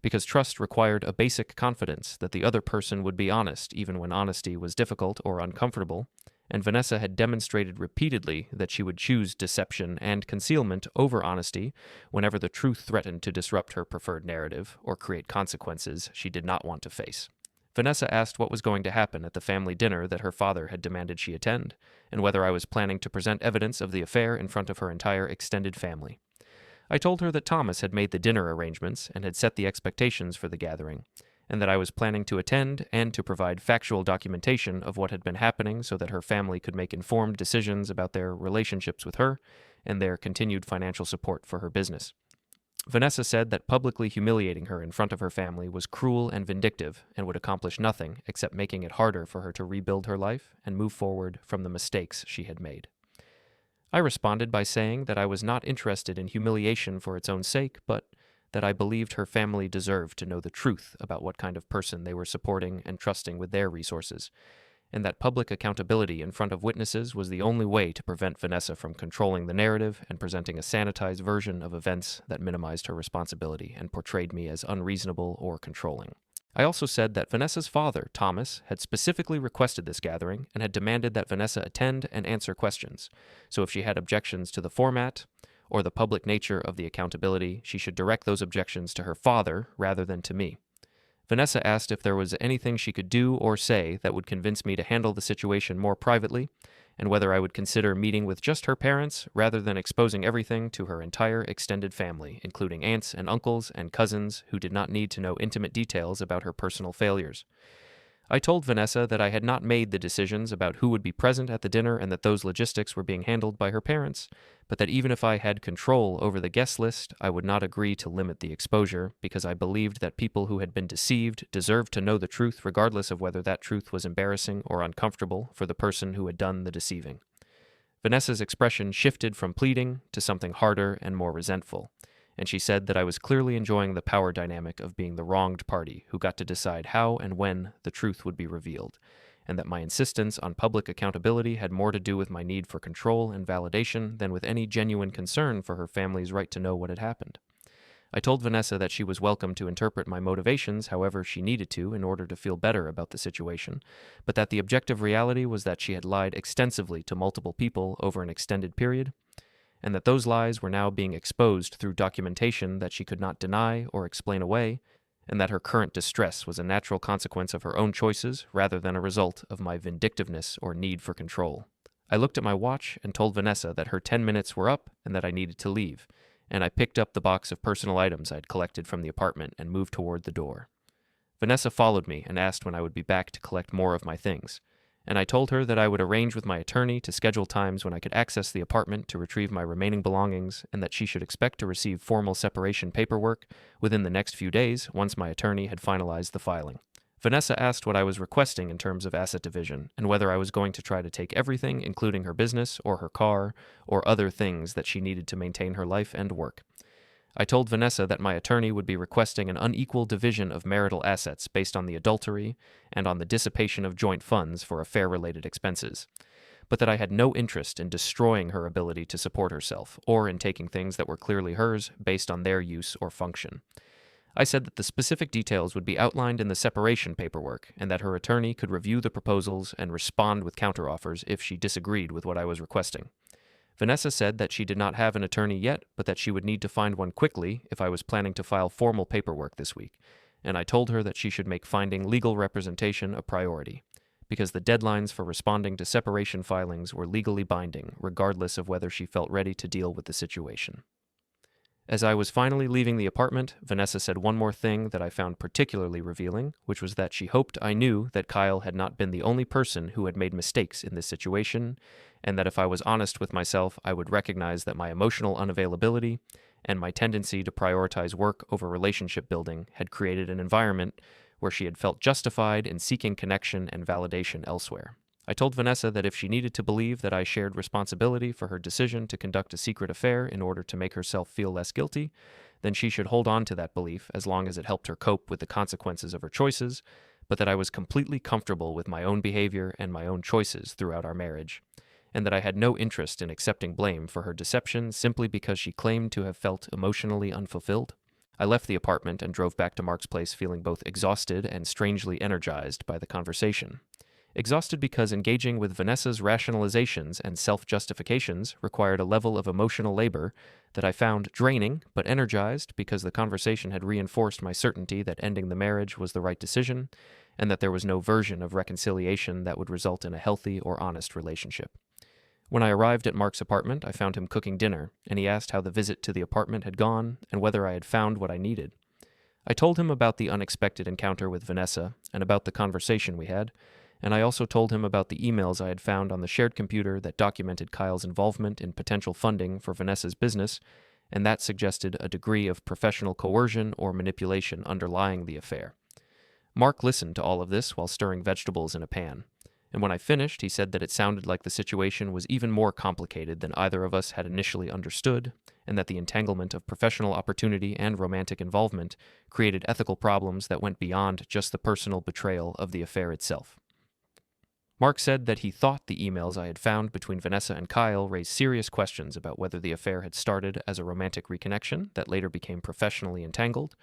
because trust required a basic confidence that the other person would be honest even when honesty was difficult or uncomfortable, and Vanessa had demonstrated repeatedly that she would choose deception and concealment over honesty whenever the truth threatened to disrupt her preferred narrative or create consequences she did not want to face. Vanessa asked what was going to happen at the family dinner that her father had demanded she attend, and whether I was planning to present evidence of the affair in front of her entire extended family. I told her that Thomas had made the dinner arrangements and had set the expectations for the gathering, and that I was planning to attend and to provide factual documentation of what had been happening so that her family could make informed decisions about their relationships with her and their continued financial support for her business. Vanessa said that publicly humiliating her in front of her family was cruel and vindictive and would accomplish nothing except making it harder for her to rebuild her life and move forward from the mistakes she had made. I responded by saying that I was not interested in humiliation for its own sake, but that I believed her family deserved to know the truth about what kind of person they were supporting and trusting with their resources, and that public accountability in front of witnesses was the only way to prevent Vanessa from controlling the narrative and presenting a sanitized version of events that minimized her responsibility and portrayed me as unreasonable or controlling. I also said that Vanessa's father, Thomas, had specifically requested this gathering and had demanded that Vanessa attend and answer questions, so if she had objections to the format or the public nature of the accountability, she should direct those objections to her father rather than to me. Vanessa asked if there was anything she could do or say that would convince me to handle the situation more privately, and whether I would consider meeting with just her parents rather than exposing everything to her entire extended family, including aunts and uncles and cousins who did not need to know intimate details about her personal failures. I told Vanessa that I had not made the decisions about who would be present at the dinner and that those logistics were being handled by her parents, but that even if I had control over the guest list, I would not agree to limit the exposure because I believed that people who had been deceived deserved to know the truth regardless of whether that truth was embarrassing or uncomfortable for the person who had done the deceiving. Vanessa's expression shifted from pleading to something harder and more resentful, and she said that I was clearly enjoying the power dynamic of being the wronged party who got to decide how and when the truth would be revealed, and that my insistence on public accountability had more to do with my need for control and validation than with any genuine concern for her family's right to know what had happened. I told Vanessa that she was welcome to interpret my motivations however she needed to in order to feel better about the situation, but that the objective reality was that she had lied extensively to multiple people over an extended period, and that those lies were now being exposed through documentation that she could not deny or explain away, and that her current distress was a natural consequence of her own choices rather than a result of my vindictiveness or need for control. I looked at my watch and told Vanessa that her 10 minutes were up and that I needed to leave, and I picked up the box of personal items I'd collected from the apartment and moved toward the door. Vanessa followed me and asked when I would be back to collect more of my things, and I told her that I would arrange with my attorney to schedule times when I could access the apartment to retrieve my remaining belongings, and that she should expect to receive formal separation paperwork within the next few days once my attorney had finalized the filing. Vanessa asked what I was requesting in terms of asset division, and whether I was going to try to take everything, including her business or her car, or other things that she needed to maintain her life and work. I told Vanessa that my attorney would be requesting an unequal division of marital assets based on the adultery and on the dissipation of joint funds for affair-related expenses, but that I had no interest in destroying her ability to support herself, or in taking things that were clearly hers based on their use or function. I said that the specific details would be outlined in the separation paperwork, and that her attorney could review the proposals and respond with counteroffers if she disagreed with what I was requesting. Vanessa said that she did not have an attorney yet, but that she would need to find one quickly if I was planning to file formal paperwork this week, and I told her that she should make finding legal representation a priority, because the deadlines for responding to separation filings were legally binding, regardless of whether she felt ready to deal with the situation. As I was finally leaving the apartment, Vanessa said one more thing that I found particularly revealing, which was that she hoped I knew that Kyle had not been the only person who had made mistakes in this situation, and that if I was honest with myself, I would recognize that my emotional unavailability and my tendency to prioritize work over relationship building had created an environment where she had felt justified in seeking connection and validation elsewhere. I told Vanessa that if she needed to believe that I shared responsibility for her decision to conduct a secret affair in order to make herself feel less guilty, then she should hold on to that belief as long as it helped her cope with the consequences of her choices, but that I was completely comfortable with my own behavior and my own choices throughout our marriage, and that I had no interest in accepting blame for her deception simply because she claimed to have felt emotionally unfulfilled. I left the apartment and drove back to Mark's place feeling both exhausted and strangely energized by the conversation. Exhausted because engaging with Vanessa's rationalizations and self-justifications required a level of emotional labor that I found draining, but energized because the conversation had reinforced my certainty that ending the marriage was the right decision, and that there was no version of reconciliation that would result in a healthy or honest relationship. When I arrived at Mark's apartment, I found him cooking dinner, and he asked how the visit to the apartment had gone and whether I had found what I needed. I told him about the unexpected encounter with Vanessa and about the conversation we had, and I also told him about the emails I had found on the shared computer that documented Kyle's involvement in potential funding for Vanessa's business, and that suggested a degree of professional coercion or manipulation underlying the affair. Mark listened to all of this while stirring vegetables in a pan, and when I finished, he said that it sounded like the situation was even more complicated than either of us had initially understood, and that the entanglement of professional opportunity and romantic involvement created ethical problems that went beyond just the personal betrayal of the affair itself. Mark said that he thought the emails I had found between Vanessa and Kyle raised serious questions about whether the affair had started as a romantic reconnection that later became professionally entangled,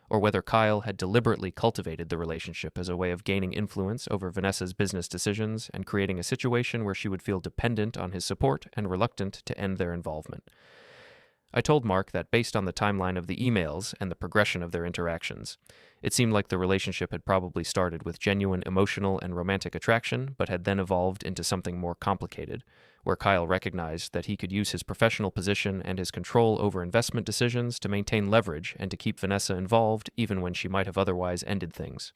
or whether Kyle had deliberately cultivated the relationship as a way of gaining influence over Vanessa's business decisions and creating a situation where she would feel dependent on his support and reluctant to end their involvement. I told Mark that based on the timeline of the emails and the progression of their interactions, it seemed like the relationship had probably started with genuine emotional and romantic attraction, but had then evolved into something more complicated, where Kyle recognized that he could use his professional position and his control over investment decisions to maintain leverage and to keep Vanessa involved even when she might have otherwise ended things.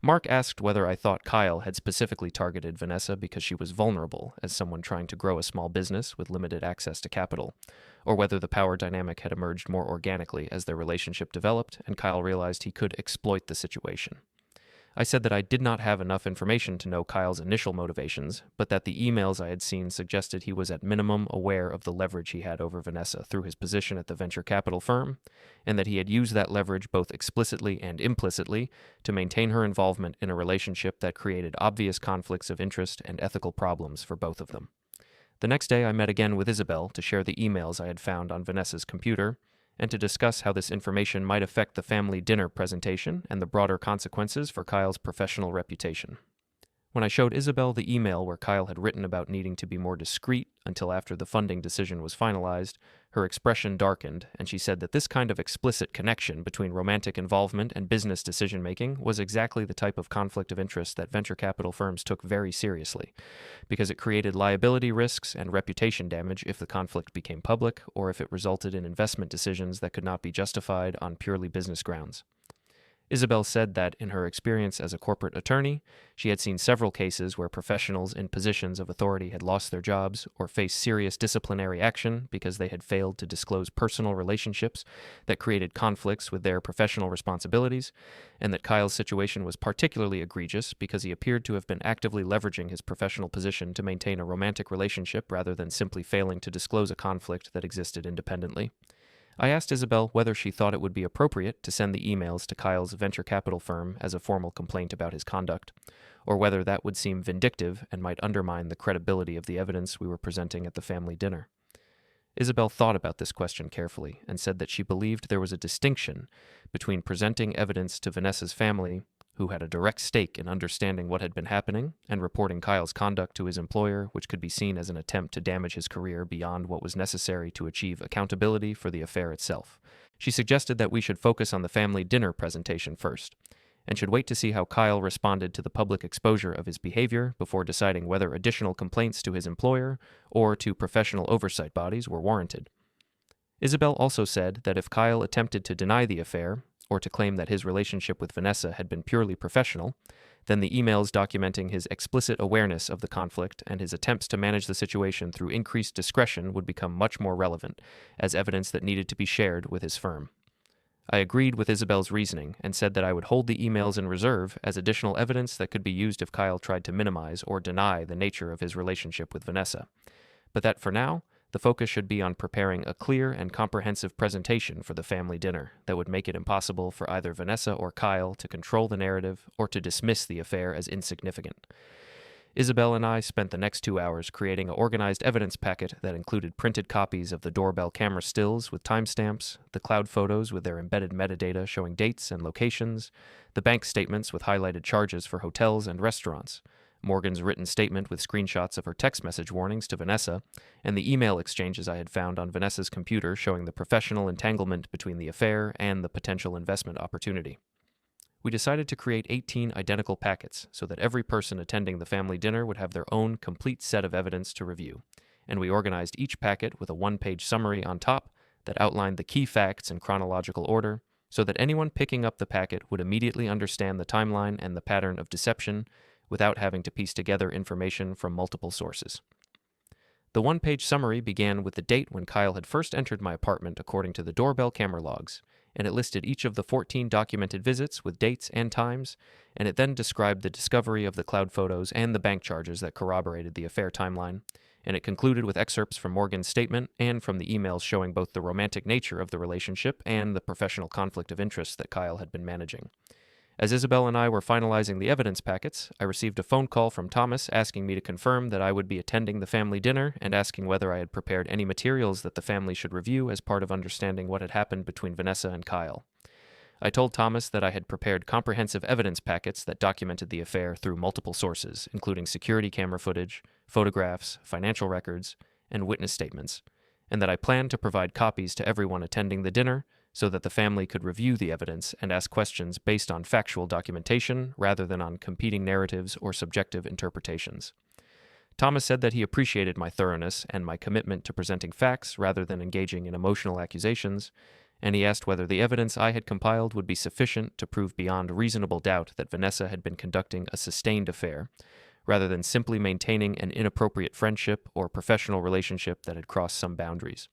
Mark asked whether I thought Kyle had specifically targeted Vanessa because she was vulnerable as someone trying to grow a small business with limited access to capital, or whether the power dynamic had emerged more organically as their relationship developed and Kyle realized he could exploit the situation. I said that I did not have enough information to know Kyle's initial motivations, but that the emails I had seen suggested he was at minimum aware of the leverage he had over Vanessa through his position at the venture capital firm, and that he had used that leverage both explicitly and implicitly to maintain her involvement in a relationship that created obvious conflicts of interest and ethical problems for both of them. The next day I met again with Isabel to share the emails I had found on Vanessa's computer, and to discuss how this information might affect the family dinner presentation and the broader consequences for Kyle's professional reputation. When I showed Isabel the email where Kyle had written about needing to be more discreet until after the funding decision was finalized, her expression darkened, and she said that this kind of explicit connection between romantic involvement and business decision-making was exactly the type of conflict of interest that venture capital firms took very seriously, because it created liability risks and reputation damage if the conflict became public or if it resulted in investment decisions that could not be justified on purely business grounds. Isabel said that, in her experience as a corporate attorney, she had seen several cases where professionals in positions of authority had lost their jobs or faced serious disciplinary action because they had failed to disclose personal relationships that created conflicts with their professional responsibilities, and that Kyle's situation was particularly egregious because he appeared to have been actively leveraging his professional position to maintain a romantic relationship rather than simply failing to disclose a conflict that existed independently. I asked Isabel whether she thought it would be appropriate to send the emails to Kyle's venture capital firm as a formal complaint about his conduct, or whether that would seem vindictive and might undermine the credibility of the evidence we were presenting at the family dinner. Isabel thought about this question carefully and said that she believed there was a distinction between presenting evidence to Vanessa's family, who had a direct stake in understanding what had been happening, and reporting Kyle's conduct to his employer, which could be seen as an attempt to damage his career beyond what was necessary to achieve accountability for the affair itself. She suggested that we should focus on the family dinner presentation first, and should wait to see how Kyle responded to the public exposure of his behavior before deciding whether additional complaints to his employer or to professional oversight bodies were warranted. Isabel also said that if Kyle attempted to deny the affair, or to claim that his relationship with Vanessa had been purely professional, then the emails documenting his explicit awareness of the conflict and his attempts to manage the situation through increased discretion would become much more relevant as evidence that needed to be shared with his firm. I agreed with Isabel's reasoning and said that I would hold the emails in reserve as additional evidence that could be used if Kyle tried to minimize or deny the nature of his relationship with Vanessa, but that for now, the focus should be on preparing a clear and comprehensive presentation for the family dinner that would make it impossible for either Vanessa or Kyle to control the narrative or to dismiss the affair as insignificant. Isabel and I spent the next 2 hours creating an organized evidence packet that included printed copies of the doorbell camera stills with timestamps, the cloud photos with their embedded metadata showing dates and locations, the bank statements with highlighted charges for hotels and restaurants, Morgan's written statement with screenshots of her text message warnings to Vanessa, and the email exchanges I had found on Vanessa's computer showing the professional entanglement between the affair and the potential investment opportunity. We decided to create 18 identical packets so that every person attending the family dinner would have their own complete set of evidence to review, and we organized each packet with a one-page summary on top that outlined the key facts in chronological order so that anyone picking up the packet would immediately understand the timeline and the pattern of deception without having to piece together information from multiple sources. The one-page summary began with the date when Kyle had first entered my apartment according to the doorbell camera logs, and it listed each of the 14 documented visits with dates and times, and it then described the discovery of the cloud photos and the bank charges that corroborated the affair timeline, and it concluded with excerpts from Morgan's statement and from the emails showing both the romantic nature of the relationship and the professional conflict of interest that Kyle had been managing. As Isabel and I were finalizing the evidence packets, I received a phone call from Thomas asking me to confirm that I would be attending the family dinner and asking whether I had prepared any materials that the family should review as part of understanding what had happened between Vanessa and Kyle. I told Thomas that I had prepared comprehensive evidence packets that documented the affair through multiple sources, including security camera footage, photographs, financial records, and witness statements, and that I planned to provide copies to everyone attending the dinner so that the family could review the evidence and ask questions based on factual documentation rather than on competing narratives or subjective interpretations. Thomas said that he appreciated my thoroughness and my commitment to presenting facts rather than engaging in emotional accusations, and he asked whether the evidence I had compiled would be sufficient to prove beyond reasonable doubt that Vanessa had been conducting a sustained affair, rather than simply maintaining an inappropriate friendship or professional relationship that had crossed some boundaries.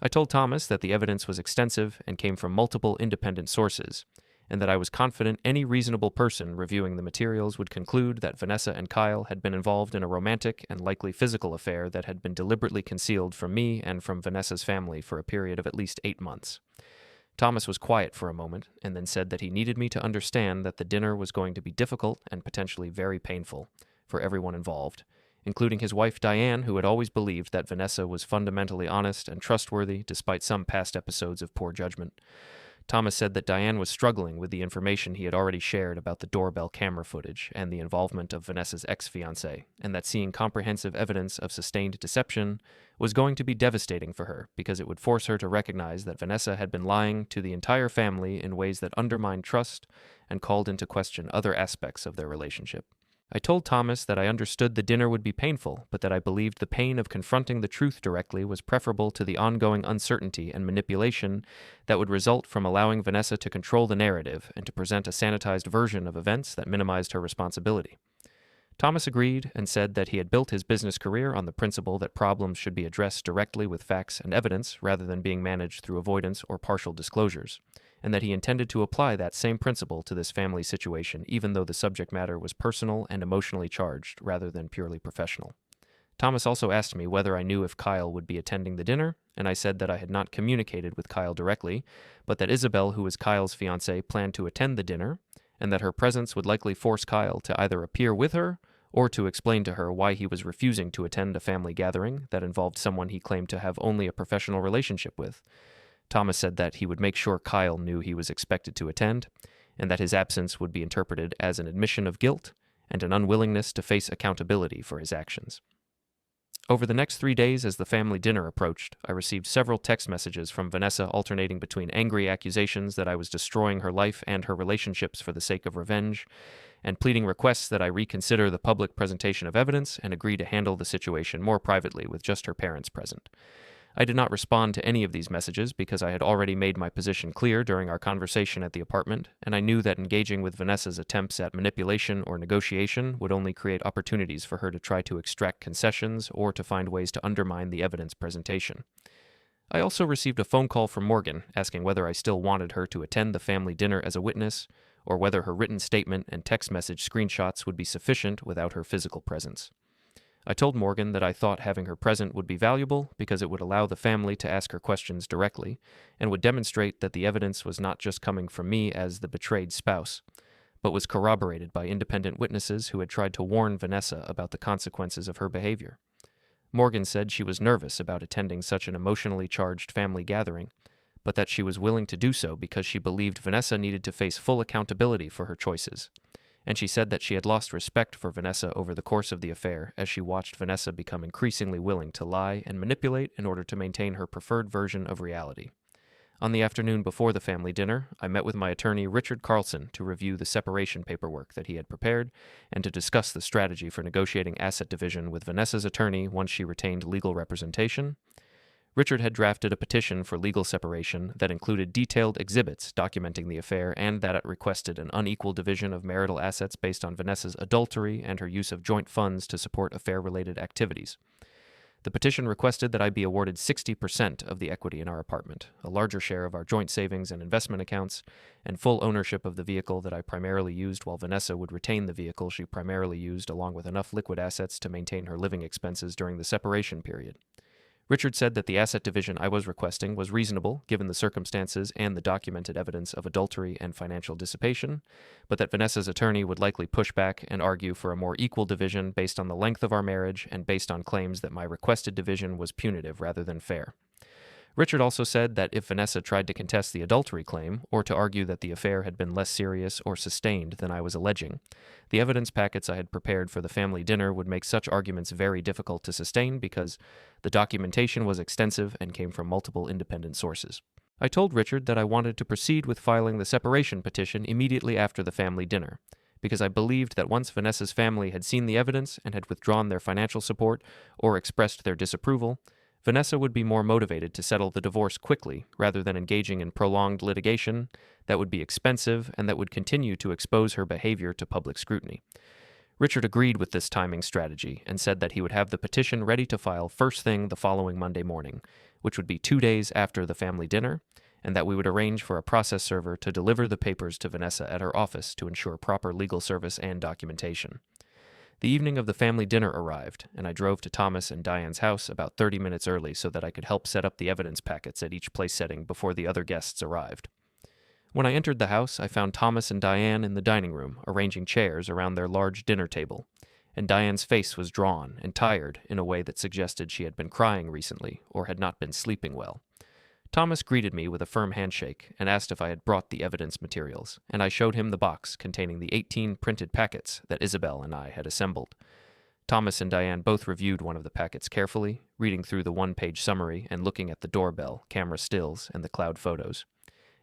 I told Thomas that the evidence was extensive and came from multiple independent sources, and that I was confident any reasonable person reviewing the materials would conclude that Vanessa and Kyle had been involved in a romantic and likely physical affair that had been deliberately concealed from me and from Vanessa's family for a period of at least 8 months. Thomas was quiet for a moment, and then said that he needed me to understand that the dinner was going to be difficult and potentially very painful for everyone involved, including his wife Diane, who had always believed that Vanessa was fundamentally honest and trustworthy despite some past episodes of poor judgment. Thomas said that Diane was struggling with the information he had already shared about the doorbell camera footage and the involvement of Vanessa's ex-fiancé, and that seeing comprehensive evidence of sustained deception was going to be devastating for her because it would force her to recognize that Vanessa had been lying to the entire family in ways that undermined trust and called into question other aspects of their relationship. I told Thomas that I understood the dinner would be painful, but that I believed the pain of confronting the truth directly was preferable to the ongoing uncertainty and manipulation that would result from allowing Vanessa to control the narrative and to present a sanitized version of events that minimized her responsibility. Thomas agreed and said that he had built his business career on the principle that problems should be addressed directly with facts and evidence rather than being managed through avoidance or partial disclosures, and that he intended to apply that same principle to this family situation even though the subject matter was personal and emotionally charged rather than purely professional. Thomas also asked me whether I knew if Kyle would be attending the dinner, and I said that I had not communicated with Kyle directly, but that Isabel, who was Kyle's fiancée, planned to attend the dinner, and that her presence would likely force Kyle to either appear with her or to explain to her why he was refusing to attend a family gathering that involved someone he claimed to have only a professional relationship with. Thomas said that he would make sure Kyle knew he was expected to attend, and that his absence would be interpreted as an admission of guilt and an unwillingness to face accountability for his actions. Over the next 3 days as the family dinner approached, I received several text messages from Vanessa alternating between angry accusations that I was destroying her life and her relationships for the sake of revenge, and pleading requests that I reconsider the public presentation of evidence and agree to handle the situation more privately with just her parents present. I did not respond to any of these messages because I had already made my position clear during our conversation at the apartment, and I knew that engaging with Vanessa's attempts at manipulation or negotiation would only create opportunities for her to try to extract concessions or to find ways to undermine the evidence presentation. I also received a phone call from Morgan asking whether I still wanted her to attend the family dinner as a witness, or whether her written statement and text message screenshots would be sufficient without her physical presence. I told Morgan that I thought having her present would be valuable because it would allow the family to ask her questions directly and would demonstrate that the evidence was not just coming from me as the betrayed spouse, but was corroborated by independent witnesses who had tried to warn Vanessa about the consequences of her behavior. Morgan said she was nervous about attending such an emotionally charged family gathering, but that she was willing to do so because she believed Vanessa needed to face full accountability for her choices. And she said that she had lost respect for Vanessa over the course of the affair as she watched Vanessa become increasingly willing to lie and manipulate in order to maintain her preferred version of reality. On the afternoon before the family dinner, I met with my attorney Richard Carlson to review the separation paperwork that he had prepared and to discuss the strategy for negotiating asset division with Vanessa's attorney once she retained legal representation. Richard had drafted a petition for legal separation that included detailed exhibits documenting the affair and that it requested an unequal division of marital assets based on Vanessa's adultery and her use of joint funds to support affair-related activities. The petition requested that I be awarded 60% of the equity in our apartment, a larger share of our joint savings and investment accounts, and full ownership of the vehicle that I primarily used while Vanessa would retain the vehicle she primarily used along with enough liquid assets to maintain her living expenses during the separation period. Richard said that the asset division I was requesting was reasonable given the circumstances and the documented evidence of adultery and financial dissipation, but that Vanessa's attorney would likely push back and argue for a more equal division based on the length of our marriage and based on claims that my requested division was punitive rather than fair. Richard also said that if Vanessa tried to contest the adultery claim, or to argue that the affair had been less serious or sustained than I was alleging, the evidence packets I had prepared for the family dinner would make such arguments very difficult to sustain because the documentation was extensive and came from multiple independent sources. I told Richard that I wanted to proceed with filing the separation petition immediately after the family dinner, because I believed that once Vanessa's family had seen the evidence and had withdrawn their financial support or expressed their disapproval, Vanessa would be more motivated to settle the divorce quickly rather than engaging in prolonged litigation that would be expensive and that would continue to expose her behavior to public scrutiny. Richard agreed with this timing strategy and said that he would have the petition ready to file first thing the following Monday morning, which would be 2 days after the family dinner, and that we would arrange for a process server to deliver the papers to Vanessa at her office to ensure proper legal service and documentation. The evening of the family dinner arrived, and I drove to Thomas and Diane's house about 30 minutes early so that I could help set up the evidence packets at each place setting before the other guests arrived. When I entered the house, I found Thomas and Diane in the dining room, arranging chairs around their large dinner table, and Diane's face was drawn and tired in a way that suggested she had been crying recently or had not been sleeping well. Thomas greeted me with a firm handshake and asked if I had brought the evidence materials, and I showed him the box containing the 18 printed packets that Isabel and I had assembled. Thomas and Diane both reviewed one of the packets carefully, reading through the one-page summary and looking at the doorbell, camera stills, and the cloud photos.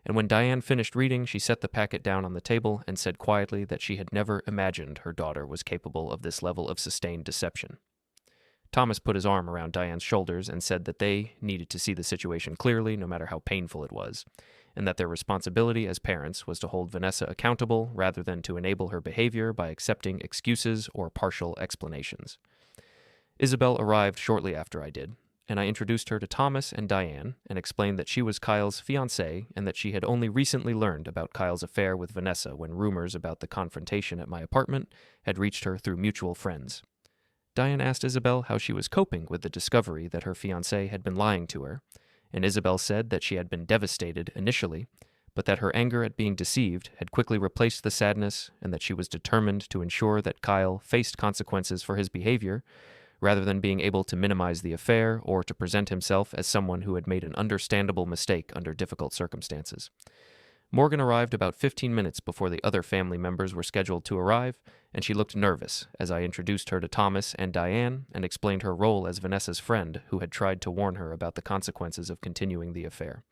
And when Diane finished reading, she set the packet down on the table and said quietly that she had never imagined her daughter was capable of this level of sustained deception. Thomas put his arm around Diane's shoulders and said that they needed to see the situation clearly, no matter how painful it was, and that their responsibility as parents was to hold Vanessa accountable rather than to enable her behavior by accepting excuses or partial explanations. Isabel arrived shortly after I did, and I introduced her to Thomas and Diane and explained that she was Kyle's fiancé and that she had only recently learned about Kyle's affair with Vanessa when rumors about the confrontation at my apartment had reached her through mutual friends. Diane asked Isabel how she was coping with the discovery that her fiancé had been lying to her, and Isabel said that she had been devastated initially, but that her anger at being deceived had quickly replaced the sadness and that she was determined to ensure that Kyle faced consequences for his behavior rather than being able to minimize the affair or to present himself as someone who had made an understandable mistake under difficult circumstances. Morgan arrived about 15 minutes before the other family members were scheduled to arrive, and she looked nervous as I introduced her to Thomas and Diane and explained her role as Vanessa's friend who had tried to warn her about the consequences of continuing the affair.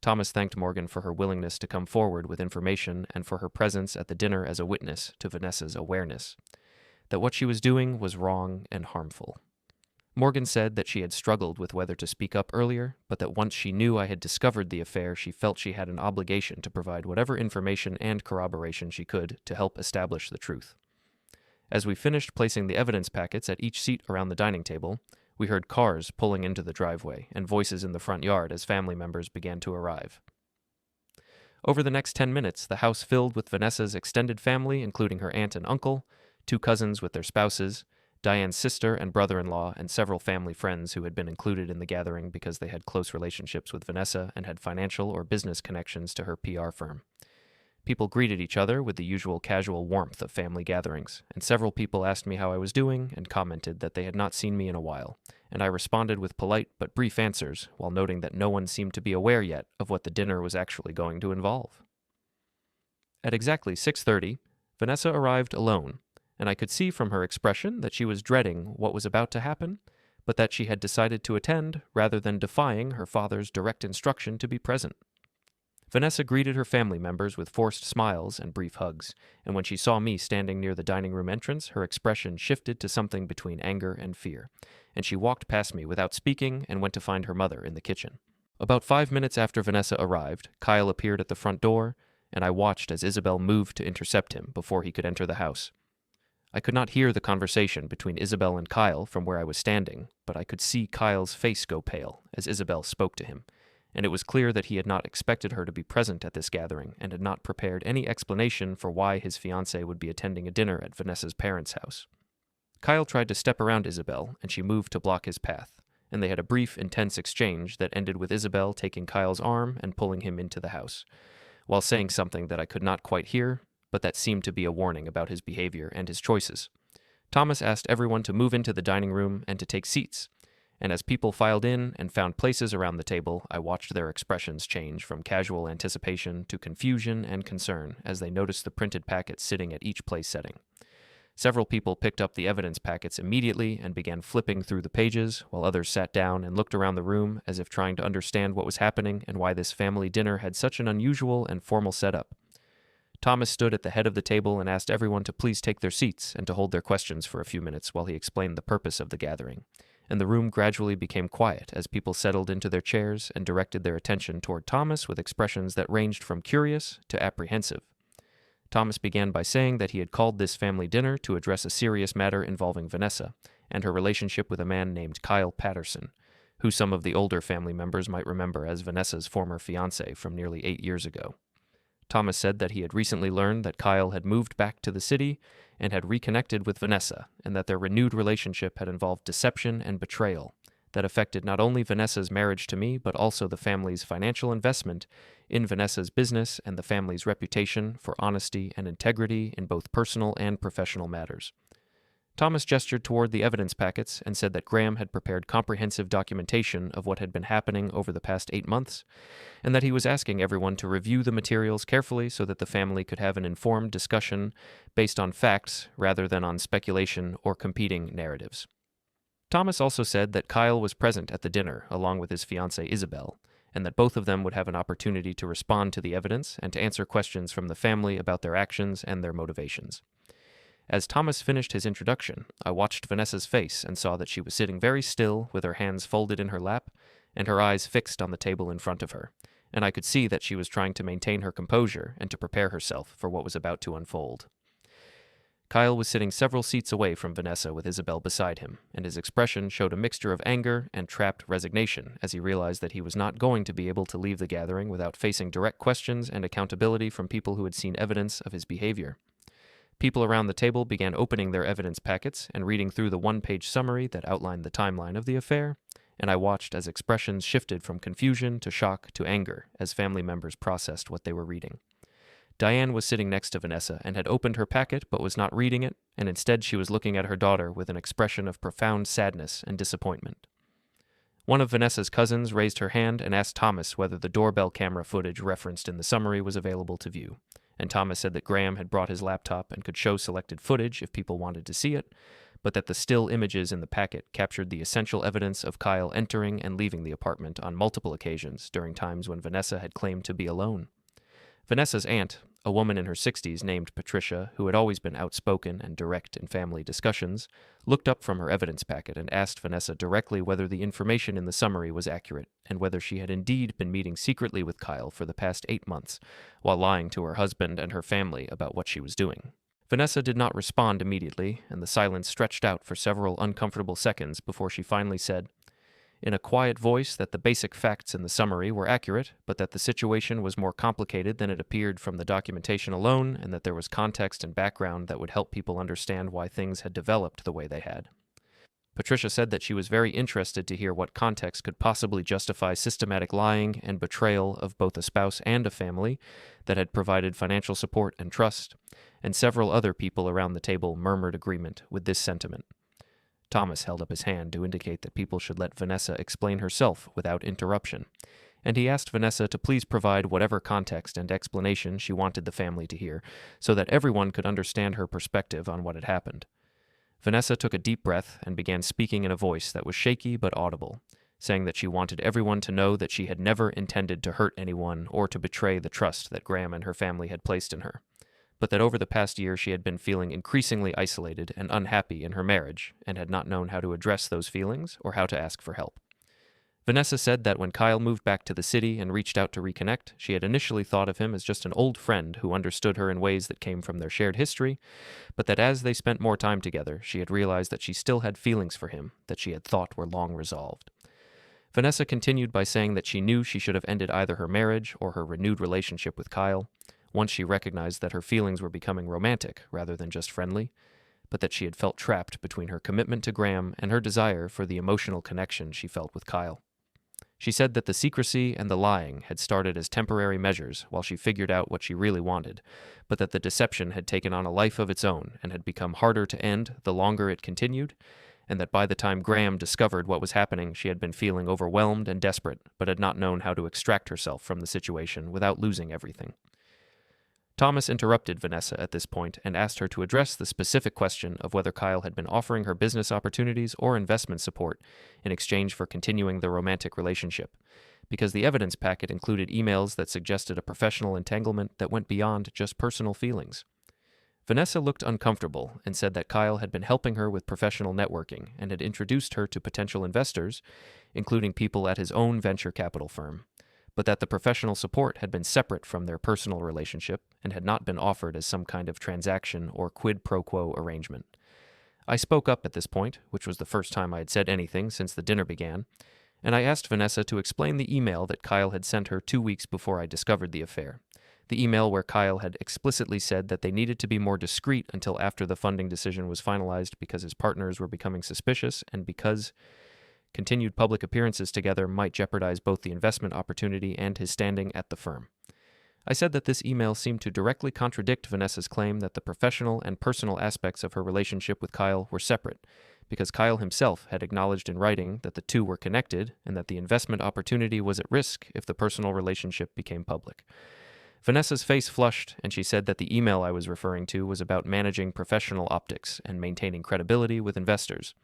Thomas thanked Morgan for her willingness to come forward with information and for her presence at the dinner as a witness to Vanessa's awareness that what she was doing was wrong and harmful. Morgan said that she had struggled with whether to speak up earlier, but that once she knew I had discovered the affair, she felt she had an obligation to provide whatever information and corroboration she could to help establish the truth. As we finished placing the evidence packets at each seat around the dining table, we heard cars pulling into the driveway and voices in the front yard as family members began to arrive. Over the next 10 minutes, the house filled with Vanessa's extended family, including her aunt and uncle, 2 cousins with their spouses, Diane's sister and brother-in-law, and several family friends who had been included in the gathering because they had close relationships with Vanessa and had financial or business connections to her PR firm. People greeted each other with the usual casual warmth of family gatherings, and several people asked me how I was doing and commented that they had not seen me in a while, and I responded with polite but brief answers while noting that no one seemed to be aware yet of what the dinner was actually going to involve. At exactly 6:30, Vanessa arrived alone, and I could see from her expression that she was dreading what was about to happen, but that she had decided to attend rather than defying her father's direct instruction to be present. Vanessa greeted her family members with forced smiles and brief hugs, and when she saw me standing near the dining room entrance, her expression shifted to something between anger and fear, and she walked past me without speaking and went to find her mother in the kitchen. About 5 minutes after Vanessa arrived, Kyle appeared at the front door, and I watched as Isabel moved to intercept him before he could enter the house. I could not hear the conversation between Isabel and Kyle from where I was standing, but I could see Kyle's face go pale as Isabel spoke to him, and it was clear that he had not expected her to be present at this gathering and had not prepared any explanation for why his fiancée would be attending a dinner at Vanessa's parents' house. Kyle tried to step around Isabel, and she moved to block his path, and they had a brief, intense exchange that ended with Isabel taking Kyle's arm and pulling him into the house, while saying something that I could not quite hear, but that seemed to be a warning about his behavior and his choices. Thomas asked everyone to move into the dining room and to take seats, and as people filed in and found places around the table, I watched their expressions change from casual anticipation to confusion and concern as they noticed the printed packets sitting at each place setting. Several people picked up the evidence packets immediately and began flipping through the pages, while others sat down and looked around the room as if trying to understand what was happening and why this family dinner had such an unusual and formal setup. Thomas stood at the head of the table and asked everyone to please take their seats and to hold their questions for a few minutes while he explained the purpose of the gathering, and the room gradually became quiet as people settled into their chairs and directed their attention toward Thomas with expressions that ranged from curious to apprehensive. Thomas began by saying that he had called this family dinner to address a serious matter involving Vanessa and her relationship with a man named Kyle Patterson, who some of the older family members might remember as Vanessa's former fiancé from nearly 8 years ago. Thomas said that he had recently learned that Kyle had moved back to the city and had reconnected with Vanessa, and that their renewed relationship had involved deception and betrayal that affected not only Vanessa's marriage to me, but also the family's financial investment in Vanessa's business and the family's reputation for honesty and integrity in both personal and professional matters. Thomas gestured toward the evidence packets and said that Graham had prepared comprehensive documentation of what had been happening over the past 8 months, and that he was asking everyone to review the materials carefully so that the family could have an informed discussion based on facts rather than on speculation or competing narratives. Thomas also said that Kyle was present at the dinner along with his fiancée Isabel, and that both of them would have an opportunity to respond to the evidence and to answer questions from the family about their actions and their motivations. As Thomas finished his introduction, I watched Vanessa's face and saw that she was sitting very still with her hands folded in her lap and her eyes fixed on the table in front of her, and I could see that she was trying to maintain her composure and to prepare herself for what was about to unfold. Kyle was sitting several seats away from Vanessa with Isabel beside him, and his expression showed a mixture of anger and trapped resignation as he realized that he was not going to be able to leave the gathering without facing direct questions and accountability from people who had seen evidence of his behavior. People around the table began opening their evidence packets and reading through the one-page summary that outlined the timeline of the affair, and I watched as expressions shifted from confusion to shock to anger as family members processed what they were reading. Diane was sitting next to Vanessa and had opened her packet but was not reading it, and instead she was looking at her daughter with an expression of profound sadness and disappointment. One of Vanessa's cousins raised her hand and asked Thomas whether the doorbell camera footage referenced in the summary was available to view, and Thomas said that Graham had brought his laptop and could show selected footage if people wanted to see it, but that the still images in the packet captured the essential evidence of Kyle entering and leaving the apartment on multiple occasions during times when Vanessa had claimed to be alone. Vanessa's aunt, a woman in her 60s named Patricia, who had always been outspoken and direct in family discussions, looked up from her evidence packet and asked Vanessa directly whether the information in the summary was accurate and whether she had indeed been meeting secretly with Kyle for the past 8 months while lying to her husband and her family about what she was doing. Vanessa did not respond immediately, and the silence stretched out for several uncomfortable seconds before she finally said, in a quiet voice, that the basic facts in the summary were accurate, but that the situation was more complicated than it appeared from the documentation alone, and that there was context and background that would help people understand why things had developed the way they had. Patricia said that she was very interested to hear what context could possibly justify systematic lying and betrayal of both a spouse and a family that had provided financial support and trust, and several other people around the table murmured agreement with this sentiment. Thomas held up his hand to indicate that people should let Vanessa explain herself without interruption, and he asked Vanessa to please provide whatever context and explanation she wanted the family to hear, so that everyone could understand her perspective on what had happened. Vanessa took a deep breath and began speaking in a voice that was shaky but audible, saying that she wanted everyone to know that she had never intended to hurt anyone or to betray the trust that Graham and her family had placed in her, but that over the past year she had been feeling increasingly isolated and unhappy in her marriage and had not known how to address those feelings or how to ask for help. Vanessa said that when Kyle moved back to the city and reached out to reconnect, she had initially thought of him as just an old friend who understood her in ways that came from their shared history, but that as they spent more time together, she had realized that she still had feelings for him that she had thought were long resolved. Vanessa continued by saying that she knew she should have ended either her marriage or her renewed relationship with Kyle, once she recognized that her feelings were becoming romantic rather than just friendly, but that she had felt trapped between her commitment to Graham and her desire for the emotional connection she felt with Kyle. She said that the secrecy and the lying had started as temporary measures while she figured out what she really wanted, but that the deception had taken on a life of its own and had become harder to end the longer it continued, and that by the time Graham discovered what was happening, she had been feeling overwhelmed and desperate, but had not known how to extract herself from the situation without losing everything. Thomas interrupted Vanessa at this point and asked her to address the specific question of whether Kyle had been offering her business opportunities or investment support in exchange for continuing the romantic relationship, because the evidence packet included emails that suggested a professional entanglement that went beyond just personal feelings. Vanessa looked uncomfortable and said that Kyle had been helping her with professional networking and had introduced her to potential investors, including people at his own venture capital firm, but that the professional support had been separate from their personal relationship and had not been offered as some kind of transaction or quid pro quo arrangement. I spoke up at this point, which was the first time I had said anything since the dinner began, and I asked Vanessa to explain the email that Kyle had sent her 2 weeks before I discovered the affair. The email where Kyle had explicitly said that they needed to be more discreet until after the funding decision was finalized because his partners were becoming suspicious and because continued public appearances together might jeopardize both the investment opportunity and his standing at the firm. I said that this email seemed to directly contradict Vanessa's claim that the professional and personal aspects of her relationship with Kyle were separate, because Kyle himself had acknowledged in writing that the two were connected and that the investment opportunity was at risk if the personal relationship became public. Vanessa's face flushed, and she said that the email I was referring to was about managing professional optics and maintaining credibility with investors,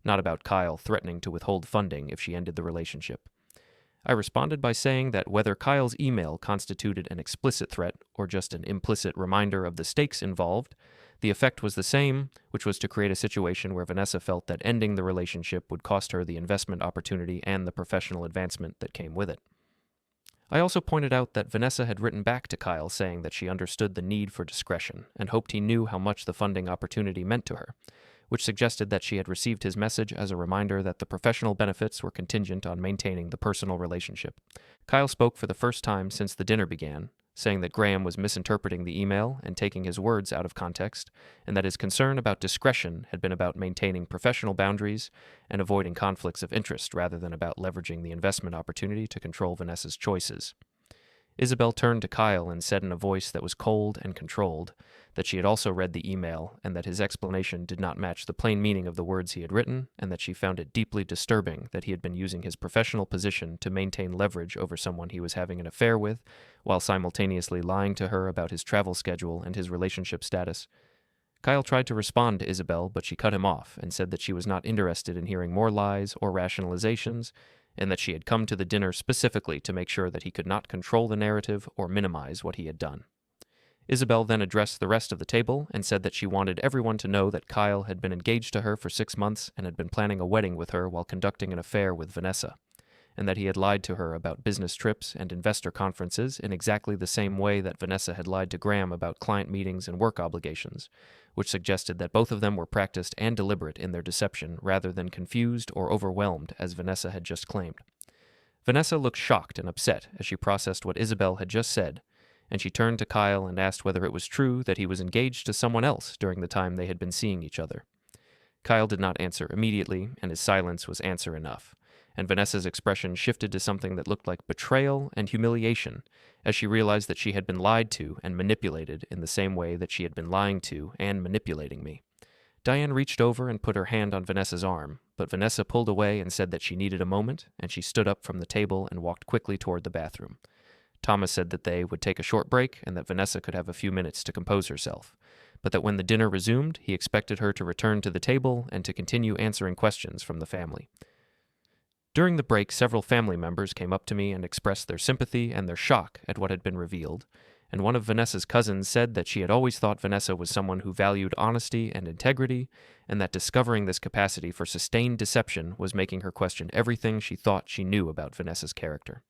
not about Kyle threatening to withhold funding if she ended the relationship. I responded by saying that whether Kyle's email constituted an explicit threat or just an implicit reminder of the stakes involved, the effect was the same, which was to create a situation where Vanessa felt that ending the relationship would cost her the investment opportunity and the professional advancement that came with it. I also pointed out that Vanessa had written back to Kyle saying that she understood the need for discretion and hoped he knew how much the funding opportunity meant to her, which suggested that she had received his message as a reminder that the professional benefits were contingent on maintaining the personal relationship. Kyle spoke for the first time since the dinner began, saying that Graham was misinterpreting the email and taking his words out of context, and that his concern about discretion had been about maintaining professional boundaries and avoiding conflicts of interest rather than about leveraging the investment opportunity to control Vanessa's choices. Isabel turned to Kyle and said in a voice that was cold and controlled that she had also read the email and that his explanation did not match the plain meaning of the words he had written, and that she found it deeply disturbing that he had been using his professional position to maintain leverage over someone he was having an affair with, while simultaneously lying to her about his travel schedule and his relationship status. Kyle tried to respond to Isabel, but she cut him off and said that she was not interested in hearing more lies or rationalizations, and that she had come to the dinner specifically to make sure that he could not control the narrative or minimize what he had done. Isabel then addressed the rest of the table and said that she wanted everyone to know that Kyle had been engaged to her for 6 months and had been planning a wedding with her while conducting an affair with Vanessa, and that he had lied to her about business trips and investor conferences in exactly the same way that Vanessa had lied to Graham about client meetings and work obligations, which suggested that both of them were practiced and deliberate in their deception rather than confused or overwhelmed as Vanessa had just claimed. Vanessa looked shocked and upset as she processed what Isabel had just said, and she turned to Kyle and asked whether it was true that he was engaged to someone else during the time they had been seeing each other. Kyle did not answer immediately, and his silence was answer enough, and Vanessa's expression shifted to something that looked like betrayal and humiliation as she realized that she had been lied to and manipulated in the same way that she had been lying to and manipulating me. Diane reached over and put her hand on Vanessa's arm, but Vanessa pulled away and said that she needed a moment, and she stood up from the table and walked quickly toward the bathroom. Thomas said that they would take a short break and that Vanessa could have a few minutes to compose herself, but that when the dinner resumed, he expected her to return to the table and to continue answering questions from the family. During the break, several family members came up to me and expressed their sympathy and their shock at what had been revealed, and one of Vanessa's cousins said that she had always thought Vanessa was someone who valued honesty and integrity, and that discovering this capacity for sustained deception was making her question everything she thought she knew about Vanessa's character.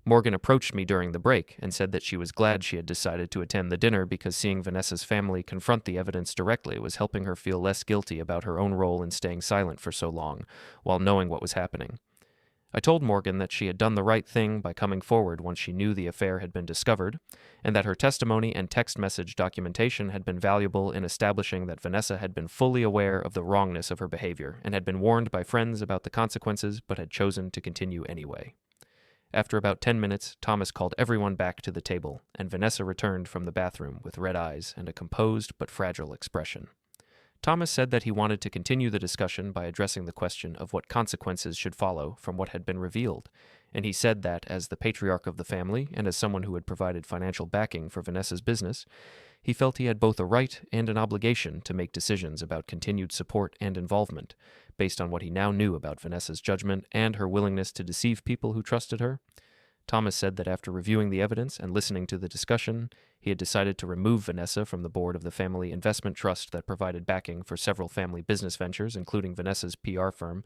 Morgan approached me during the break and said that she was glad she had decided to attend the dinner because seeing Vanessa's family confront the evidence directly was helping her feel less guilty about her own role in staying silent for so long, while knowing what was happening. I told Morgan that she had done the right thing by coming forward once she knew the affair had been discovered, and that her testimony and text message documentation had been valuable in establishing that Vanessa had been fully aware of the wrongness of her behavior and had been warned by friends about the consequences but had chosen to continue anyway. After about 10 minutes, Thomas called everyone back to the table, and Vanessa returned from the bathroom with red eyes and a composed but fragile expression. Thomas said that he wanted to continue the discussion by addressing the question of what consequences should follow from what had been revealed, and he said that, as the patriarch of the family and as someone who had provided financial backing for Vanessa's business, he felt he had both a right and an obligation to make decisions about continued support and involvement, based on what he now knew about Vanessa's judgment and her willingness to deceive people who trusted her. Thomas said that after reviewing the evidence and listening to the discussion, he had decided to remove Vanessa from the board of the family investment trust that provided backing for several family business ventures, including Vanessa's PR firm,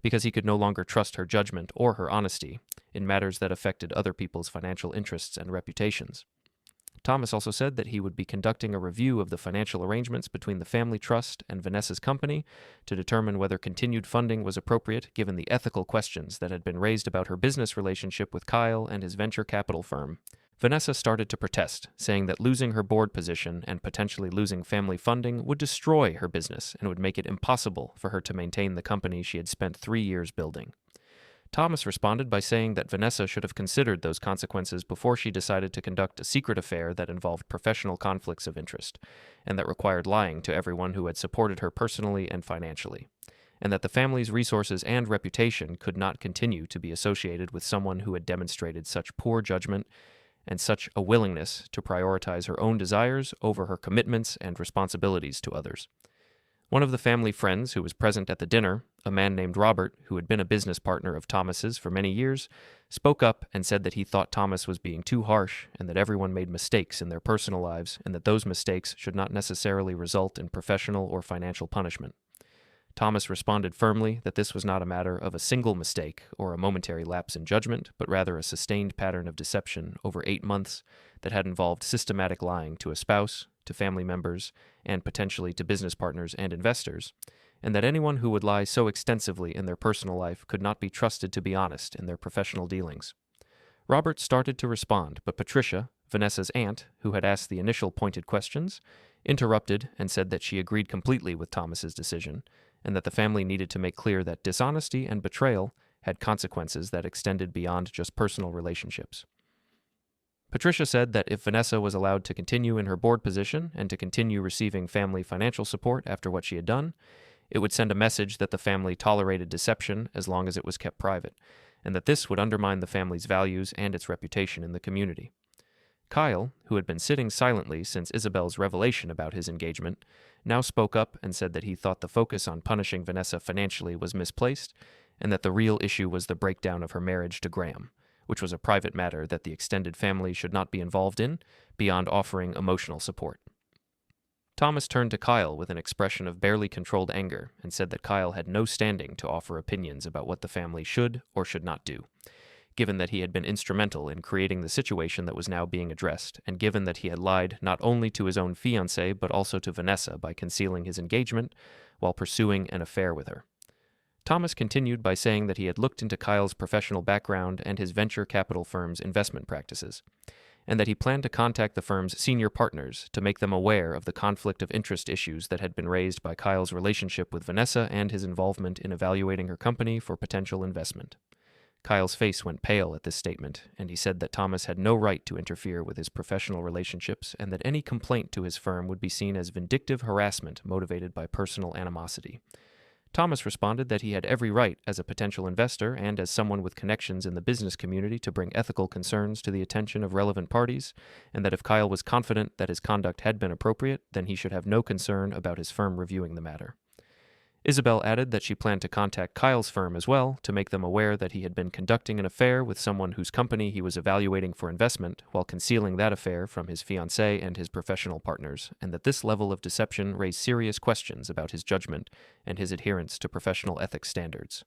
because he could no longer trust her judgment or her honesty in matters that affected other people's financial interests and reputations. Thomas also said that he would be conducting a review of the financial arrangements between the family trust and Vanessa's company to determine whether continued funding was appropriate given the ethical questions that had been raised about her business relationship with Kyle and his venture capital firm. Vanessa started to protest, saying that losing her board position and potentially losing family funding would destroy her business and would make it impossible for her to maintain the company she had spent 3 years building. Thomas responded by saying that Vanessa should have considered those consequences before she decided to conduct a secret affair that involved professional conflicts of interest, and that required lying to everyone who had supported her personally and financially, and that the family's resources and reputation could not continue to be associated with someone who had demonstrated such poor judgment and such a willingness to prioritize her own desires over her commitments and responsibilities to others. One of the family friends who was present at the dinner, a man named Robert, who had been a business partner of Thomas's for many years, spoke up and said that he thought Thomas was being too harsh and that everyone made mistakes in their personal lives and that those mistakes should not necessarily result in professional or financial punishment. Thomas responded firmly that this was not a matter of a single mistake or a momentary lapse in judgment, but rather a sustained pattern of deception over 8 months that had involved systematic lying to a spouse, to family members, and potentially to business partners and investors, and that anyone who would lie so extensively in their personal life could not be trusted to be honest in their professional dealings. Robert started to respond, but Patricia, Vanessa's aunt, who had asked the initial pointed questions, interrupted and said that she agreed completely with Thomas's decision, and that the family needed to make clear that dishonesty and betrayal had consequences that extended beyond just personal relationships. Patricia said that if Vanessa was allowed to continue in her board position and to continue receiving family financial support after what she had done, it would send a message that the family tolerated deception as long as it was kept private, and that this would undermine the family's values and its reputation in the community. Kyle, who had been sitting silently since Isabel's revelation about his engagement, now spoke up and said that he thought the focus on punishing Vanessa financially was misplaced, and that the real issue was the breakdown of her marriage to Graham, which was a private matter that the extended family should not be involved in, beyond offering emotional support. Thomas turned to Kyle with an expression of barely controlled anger and said that Kyle had no standing to offer opinions about what the family should or should not do, given that he had been instrumental in creating the situation that was now being addressed, and given that he had lied not only to his own fiancée but also to Vanessa by concealing his engagement while pursuing an affair with her. Thomas continued by saying that he had looked into Kyle's professional background and his venture capital firm's investment practices, and that he planned to contact the firm's senior partners to make them aware of the conflict of interest issues that had been raised by Kyle's relationship with Vanessa and his involvement in evaluating her company for potential investment. Kyle's face went pale at this statement, and he said that Thomas had no right to interfere with his professional relationships and that any complaint to his firm would be seen as vindictive harassment motivated by personal animosity. Thomas responded that he had every right as a potential investor and as someone with connections in the business community to bring ethical concerns to the attention of relevant parties, and that if Kyle was confident that his conduct had been appropriate, then he should have no concern about his firm reviewing the matter. Isabel added that she planned to contact Kyle's firm as well to make them aware that he had been conducting an affair with someone whose company he was evaluating for investment while concealing that affair from his fiancée and his professional partners, and that this level of deception raised serious questions about his judgment and his adherence to professional ethics standards.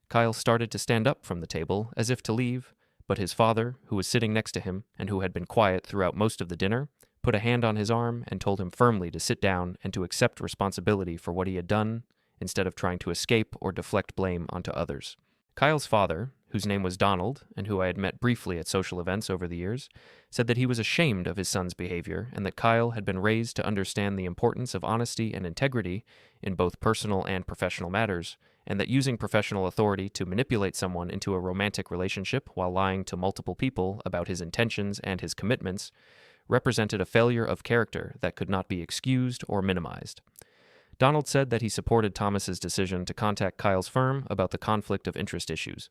Kyle started to stand up from the table as if to leave, but his father, who was sitting next to him and who had been quiet throughout most of the dinner, put a hand on his arm and told him firmly to sit down and to accept responsibility for what he had done instead of trying to escape or deflect blame onto others. Kyle's father, whose name was Donald and who I had met briefly at social events over the years, said that he was ashamed of his son's behavior and that Kyle had been raised to understand the importance of honesty and integrity in both personal and professional matters, and that using professional authority to manipulate someone into a romantic relationship while lying to multiple people about his intentions and his commitments represented a failure of character that could not be excused or minimized. Donald said that he supported Thomas's decision to contact Kyle's firm about the conflict of interest issues,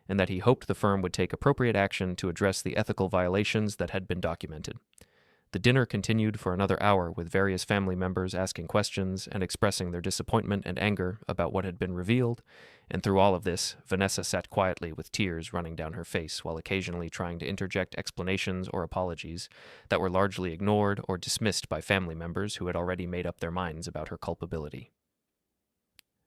and that he hoped the firm would take appropriate action to address the ethical violations that had been documented. The dinner continued for another hour with various family members asking questions and expressing their disappointment and anger about what had been revealed, and through all of this, Vanessa sat quietly with tears running down her face while occasionally trying to interject explanations or apologies that were largely ignored or dismissed by family members who had already made up their minds about her culpability.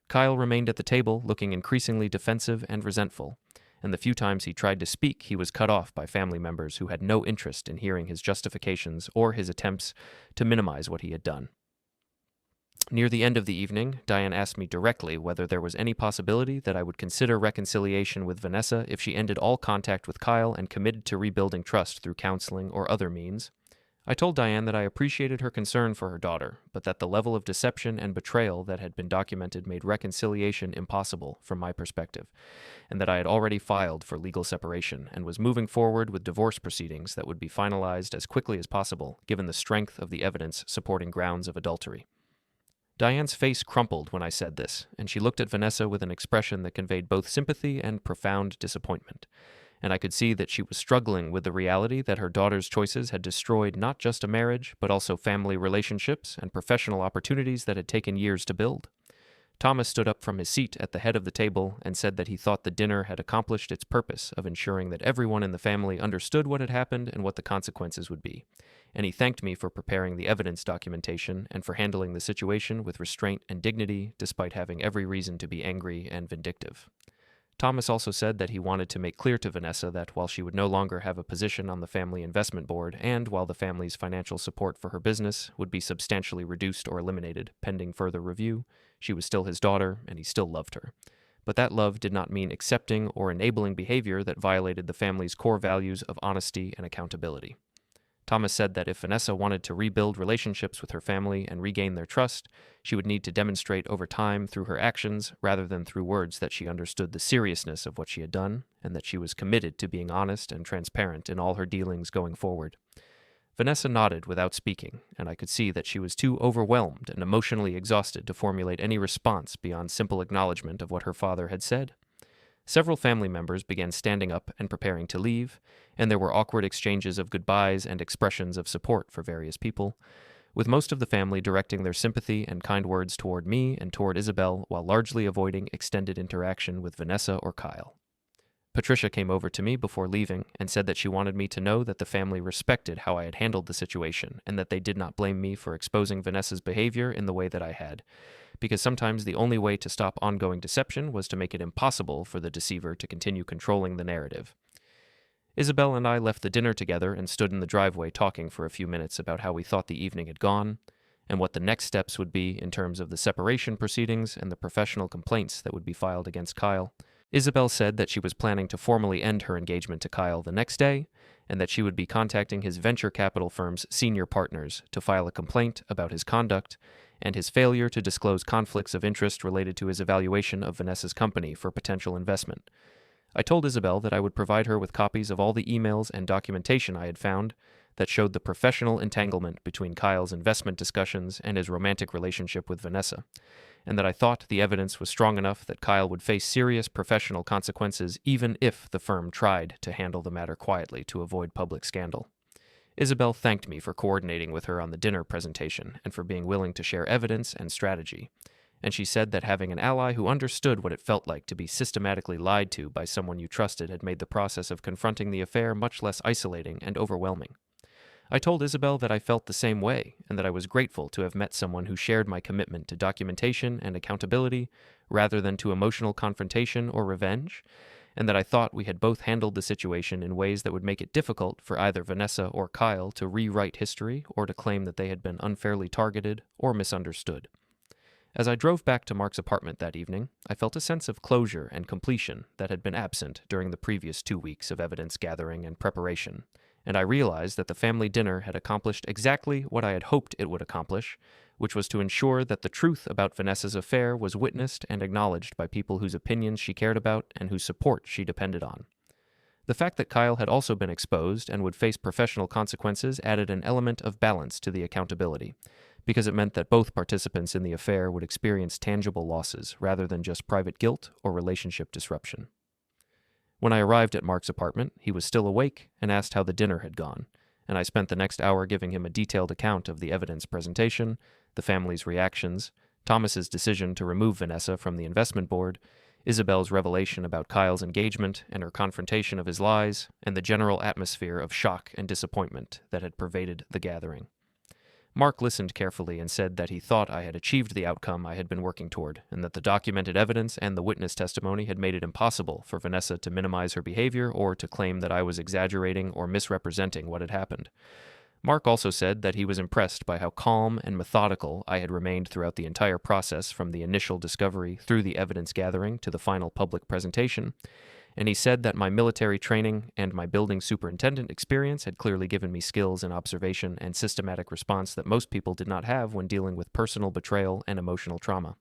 Kyle remained at the table looking increasingly defensive and resentful, and the few times he tried to speak, he was cut off by family members who had no interest in hearing his justifications or his attempts to minimize what he had done. Near the end of the evening, Diane asked me directly whether there was any possibility that I would consider reconciliation with Vanessa if she ended all contact with Kyle and committed to rebuilding trust through counseling or other means. I told Diane that I appreciated her concern for her daughter, but that the level of deception and betrayal that had been documented made reconciliation impossible from my perspective, and that I had already filed for legal separation and was moving forward with divorce proceedings that would be finalized as quickly as possible, given the strength of the evidence supporting grounds of adultery. Diane's face crumpled when I said this, and she looked at Vanessa with an expression that conveyed both sympathy and profound disappointment, and I could see that she was struggling with the reality that her daughter's choices had destroyed not just a marriage, but also family relationships and professional opportunities that had taken years to build. Thomas stood up from his seat at the head of the table and said that he thought the dinner had accomplished its purpose of ensuring that everyone in the family understood what had happened and what the consequences would be, and he thanked me for preparing the evidence documentation and for handling the situation with restraint and dignity despite having every reason to be angry and vindictive. Thomas also said that he wanted to make clear to Vanessa that while she would no longer have a position on the family investment board and while the family's financial support for her business would be substantially reduced or eliminated pending further review, she was still his daughter and he still loved her. But that love did not mean accepting or enabling behavior that violated the family's core values of honesty and accountability. Thomas said that if Vanessa wanted to rebuild relationships with her family and regain their trust, she would need to demonstrate over time through her actions rather than through words that she understood the seriousness of what she had done and that she was committed to being honest and transparent in all her dealings going forward. Vanessa nodded without speaking, and I could see that she was too overwhelmed and emotionally exhausted to formulate any response beyond simple acknowledgement of what her father had said. Several family members began standing up and preparing to leave, and there were awkward exchanges of goodbyes and expressions of support for various people, with most of the family directing their sympathy and kind words toward me and toward Isabel while largely avoiding extended interaction with Vanessa or Kyle. Patricia came over to me before leaving and said that she wanted me to know that the family respected how I had handled the situation and that they did not blame me for exposing Vanessa's behavior in the way that I had, because sometimes the only way to stop ongoing deception was to make it impossible for the deceiver to continue controlling the narrative. Isabel and I left the dinner together and stood in the driveway talking for a few minutes about how we thought the evening had gone, and what the next steps would be in terms of the separation proceedings and the professional complaints that would be filed against Kyle. Isabel said that she was planning to formally end her engagement to Kyle the next day, and that she would be contacting his venture capital firm's senior partners to file a complaint about his conduct and his failure to disclose conflicts of interest related to his evaluation of Vanessa's company for potential investment. I told Isabel that I would provide her with copies of all the emails and documentation I had found that showed the professional entanglement between Kyle's investment discussions and his romantic relationship with Vanessa, and that I thought the evidence was strong enough that Kyle would face serious professional consequences even if the firm tried to handle the matter quietly to avoid public scandal. Isabel thanked me for coordinating with her on the dinner presentation and for being willing to share evidence and strategy, and she said that having an ally who understood what it felt like to be systematically lied to by someone you trusted had made the process of confronting the affair much less isolating and overwhelming. I told Isabel that I felt the same way, and that I was grateful to have met someone who shared my commitment to documentation and accountability rather than to emotional confrontation or revenge, and that I thought we had both handled the situation in ways that would make it difficult for either Vanessa or Kyle to rewrite history or to claim that they had been unfairly targeted or misunderstood. As I drove back to Mark's apartment that evening, I felt a sense of closure and completion that had been absent during the previous 2 weeks of evidence gathering and preparation, and I realized that the family dinner had accomplished exactly what I had hoped it would accomplish, which was to ensure that the truth about Vanessa's affair was witnessed and acknowledged by people whose opinions she cared about and whose support she depended on. The fact that Kyle had also been exposed and would face professional consequences added an element of balance to the accountability, because it meant that both participants in the affair would experience tangible losses rather than just private guilt or relationship disruption. When I arrived at Mark's apartment, he was still awake and asked how the dinner had gone, and I spent the next hour giving him a detailed account of the evidence presentation, the family's reactions, Thomas's decision to remove Vanessa from the investment board, Isabel's revelation about Kyle's engagement and her confrontation of his lies, and the general atmosphere of shock and disappointment that had pervaded the gathering. Mark listened carefully and said that he thought I had achieved the outcome I had been working toward, and that the documented evidence and the witness testimony had made it impossible for Vanessa to minimize her behavior or to claim that I was exaggerating or misrepresenting what had happened. Mark also said that he was impressed by how calm and methodical I had remained throughout the entire process, from the initial discovery through the evidence gathering to the final public presentation, and he said that my military training and my building superintendent experience had clearly given me skills in observation and systematic response that most people did not have when dealing with personal betrayal and emotional trauma.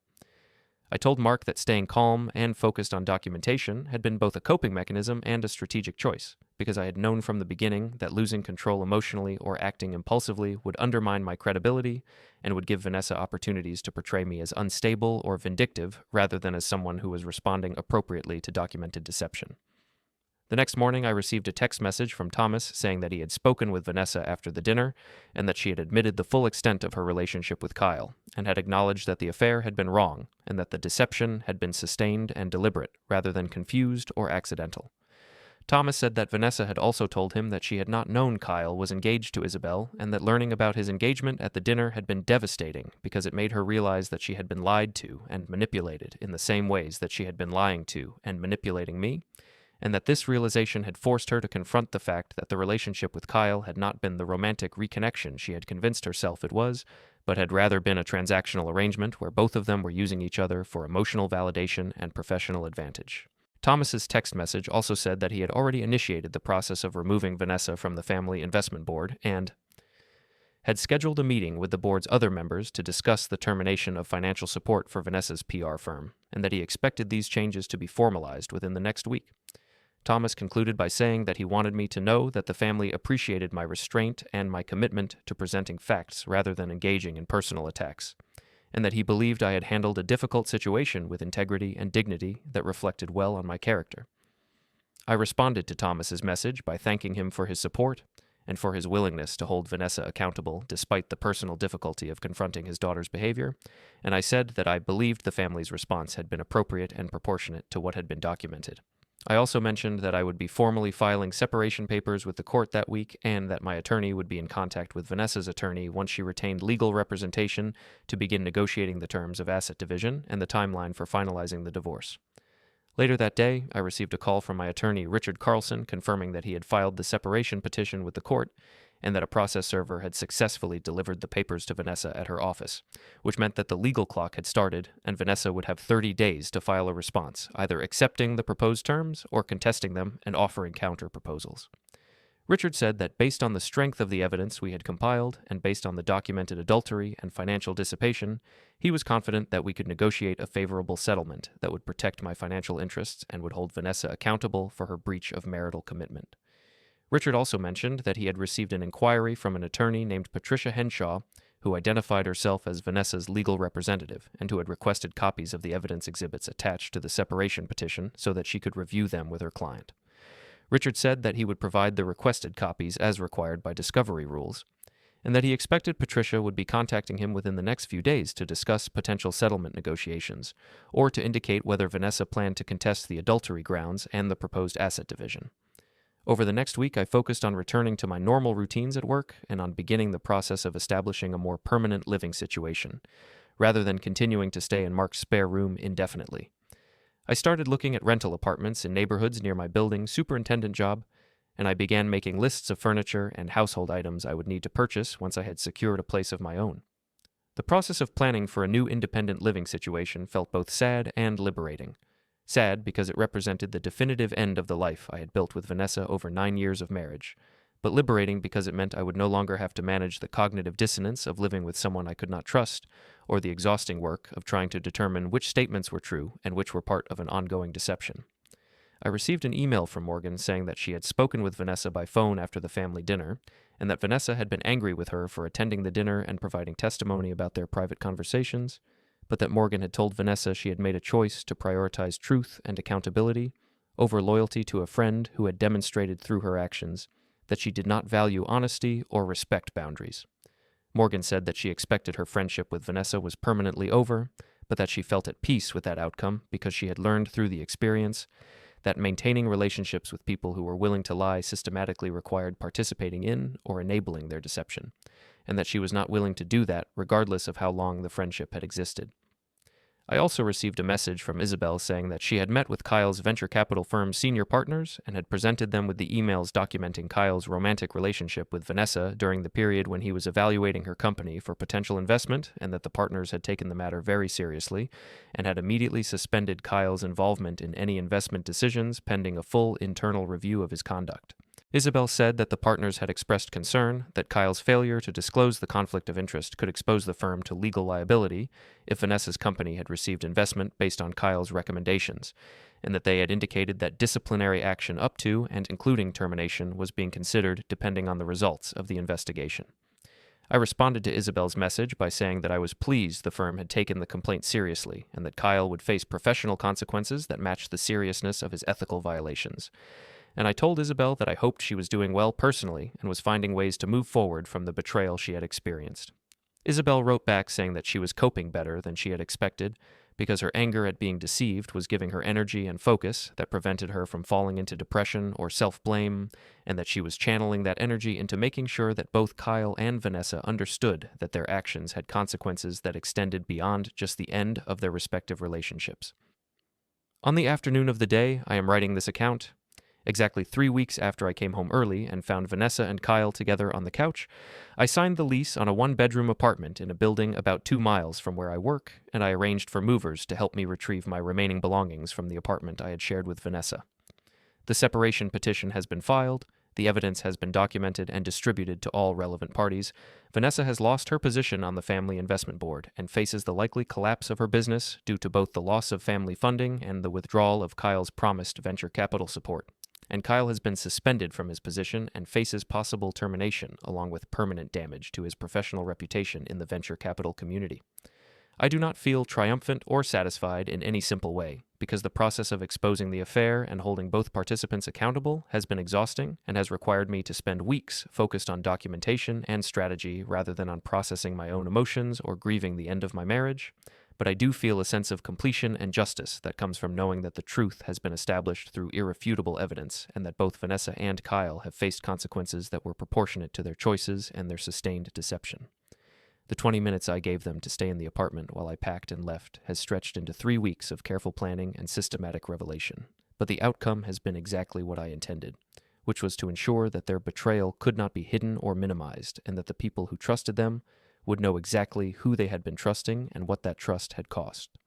I told Mark that staying calm and focused on documentation had been both a coping mechanism and a strategic choice, because I had known from the beginning that losing control emotionally or acting impulsively would undermine my credibility and would give Vanessa opportunities to portray me as unstable or vindictive rather than as someone who was responding appropriately to documented deception. The next morning, I received a text message from Thomas saying that he had spoken with Vanessa after the dinner and that she had admitted the full extent of her relationship with Kyle and had acknowledged that the affair had been wrong and that the deception had been sustained and deliberate rather than confused or accidental. Thomas said that Vanessa had also told him that she had not known Kyle was engaged to Isabel and that learning about his engagement at the dinner had been devastating because it made her realize that she had been lied to and manipulated in the same ways that she had been lying to and manipulating me, and that this realization had forced her to confront the fact that the relationship with Kyle had not been the romantic reconnection she had convinced herself it was, but had rather been a transactional arrangement where both of them were using each other for emotional validation and professional advantage. Thomas's text message also said that he had already initiated the process of removing Vanessa from the family investment board and had scheduled a meeting with the board's other members to discuss the termination of financial support for Vanessa's PR firm, and that he expected these changes to be formalized within the next week. Thomas concluded by saying that he wanted me to know that the family appreciated my restraint and my commitment to presenting facts rather than engaging in personal attacks, and that he believed I had handled a difficult situation with integrity and dignity that reflected well on my character. I responded to Thomas's message by thanking him for his support and for his willingness to hold Vanessa accountable despite the personal difficulty of confronting his daughter's behavior, and I said that I believed the family's response had been appropriate and proportionate to what had been documented. I also mentioned that I would be formally filing separation papers with the court that week and that my attorney would be in contact with Vanessa's attorney once she retained legal representation to begin negotiating the terms of asset division and the timeline for finalizing the divorce. Later that day, I received a call from my attorney, Richard Carlson, confirming that he had filed the separation petition with the court and that a process server had successfully delivered the papers to Vanessa at her office, which meant that the legal clock had started and Vanessa would have 30 days to file a response, either accepting the proposed terms or contesting them and offering counter-proposals. Richard said that based on the strength of the evidence we had compiled and based on the documented adultery and financial dissipation, he was confident that we could negotiate a favorable settlement that would protect my financial interests and would hold Vanessa accountable for her breach of marital commitment. Richard also mentioned that he had received an inquiry from an attorney named Patricia Henshaw, who identified herself as Vanessa's legal representative and who had requested copies of the evidence exhibits attached to the separation petition so that she could review them with her client. Richard said that he would provide the requested copies as required by discovery rules, and that he expected Patricia would be contacting him within the next few days to discuss potential settlement negotiations, or to indicate whether Vanessa planned to contest the adultery grounds and the proposed asset division. Over the next week, I focused on returning to my normal routines at work and on beginning the process of establishing a more permanent living situation, rather than continuing to stay in Mark's spare room indefinitely. I started looking at rental apartments in neighborhoods near my building superintendent job, and I began making lists of furniture and household items I would need to purchase once I had secured a place of my own. The process of planning for a new independent living situation felt both sad and liberating. Sad because it represented the definitive end of the life I had built with Vanessa over 9 years of marriage, but liberating because it meant I would no longer have to manage the cognitive dissonance of living with someone I could not trust, or the exhausting work of trying to determine which statements were true and which were part of an ongoing deception. I received an email from Morgan saying that she had spoken with Vanessa by phone after the family dinner, and that Vanessa had been angry with her for attending the dinner and providing testimony about their private conversations, but that Morgan had told Vanessa she had made a choice to prioritize truth and accountability over loyalty to a friend who had demonstrated through her actions that she did not value honesty or respect boundaries. Morgan said that she expected her friendship with Vanessa was permanently over, but that she felt at peace with that outcome because she had learned through the experience that maintaining relationships with people who were willing to lie systematically required participating in or enabling their deception, and that she was not willing to do that regardless of how long the friendship had existed. I also received a message from Isabel saying that she had met with Kyle's venture capital firm's senior partners and had presented them with the emails documenting Kyle's romantic relationship with Vanessa during the period when he was evaluating her company for potential investment, and that the partners had taken the matter very seriously and had immediately suspended Kyle's involvement in any investment decisions pending a full internal review of his conduct. Isabel said that the partners had expressed concern that Kyle's failure to disclose the conflict of interest could expose the firm to legal liability if Vanessa's company had received investment based on Kyle's recommendations, and that they had indicated that disciplinary action up to and including termination was being considered depending on the results of the investigation. I responded to Isabel's message by saying that I was pleased the firm had taken the complaint seriously and that Kyle would face professional consequences that matched the seriousness of his ethical violations. And I told Isabel that I hoped she was doing well personally and was finding ways to move forward from the betrayal she had experienced. Isabel wrote back saying that she was coping better than she had expected because her anger at being deceived was giving her energy and focus that prevented her from falling into depression or self-blame, and that she was channeling that energy into making sure that both Kyle and Vanessa understood that their actions had consequences that extended beyond just the end of their respective relationships. On the afternoon of the day I am writing this account, exactly 3 weeks after I came home early and found Vanessa and Kyle together on the couch, I signed the lease on a one-bedroom apartment in a building about 2 miles from where I work, and I arranged for movers to help me retrieve my remaining belongings from the apartment I had shared with Vanessa. The separation petition has been filed, the evidence has been documented and distributed to all relevant parties. Vanessa has lost her position on the family investment board and faces the likely collapse of her business due to both the loss of family funding and the withdrawal of Kyle's promised venture capital support. And Kyle has been suspended from his position and faces possible termination, along with permanent damage to his professional reputation in the venture capital community. I do not feel triumphant or satisfied in any simple way, because the process of exposing the affair and holding both participants accountable has been exhausting and has required me to spend weeks focused on documentation and strategy rather than on processing my own emotions or grieving the end of my marriage. But I do feel a sense of completion and justice that comes from knowing that the truth has been established through irrefutable evidence and that both Vanessa and Kyle have faced consequences that were proportionate to their choices and their sustained deception. The 20 minutes I gave them to stay in the apartment while I packed and left has stretched into 3 weeks of careful planning and systematic revelation. But the outcome has been exactly what I intended, which was to ensure that their betrayal could not be hidden or minimized and that the people who trusted them would know exactly who they had been trusting and what that trust had cost.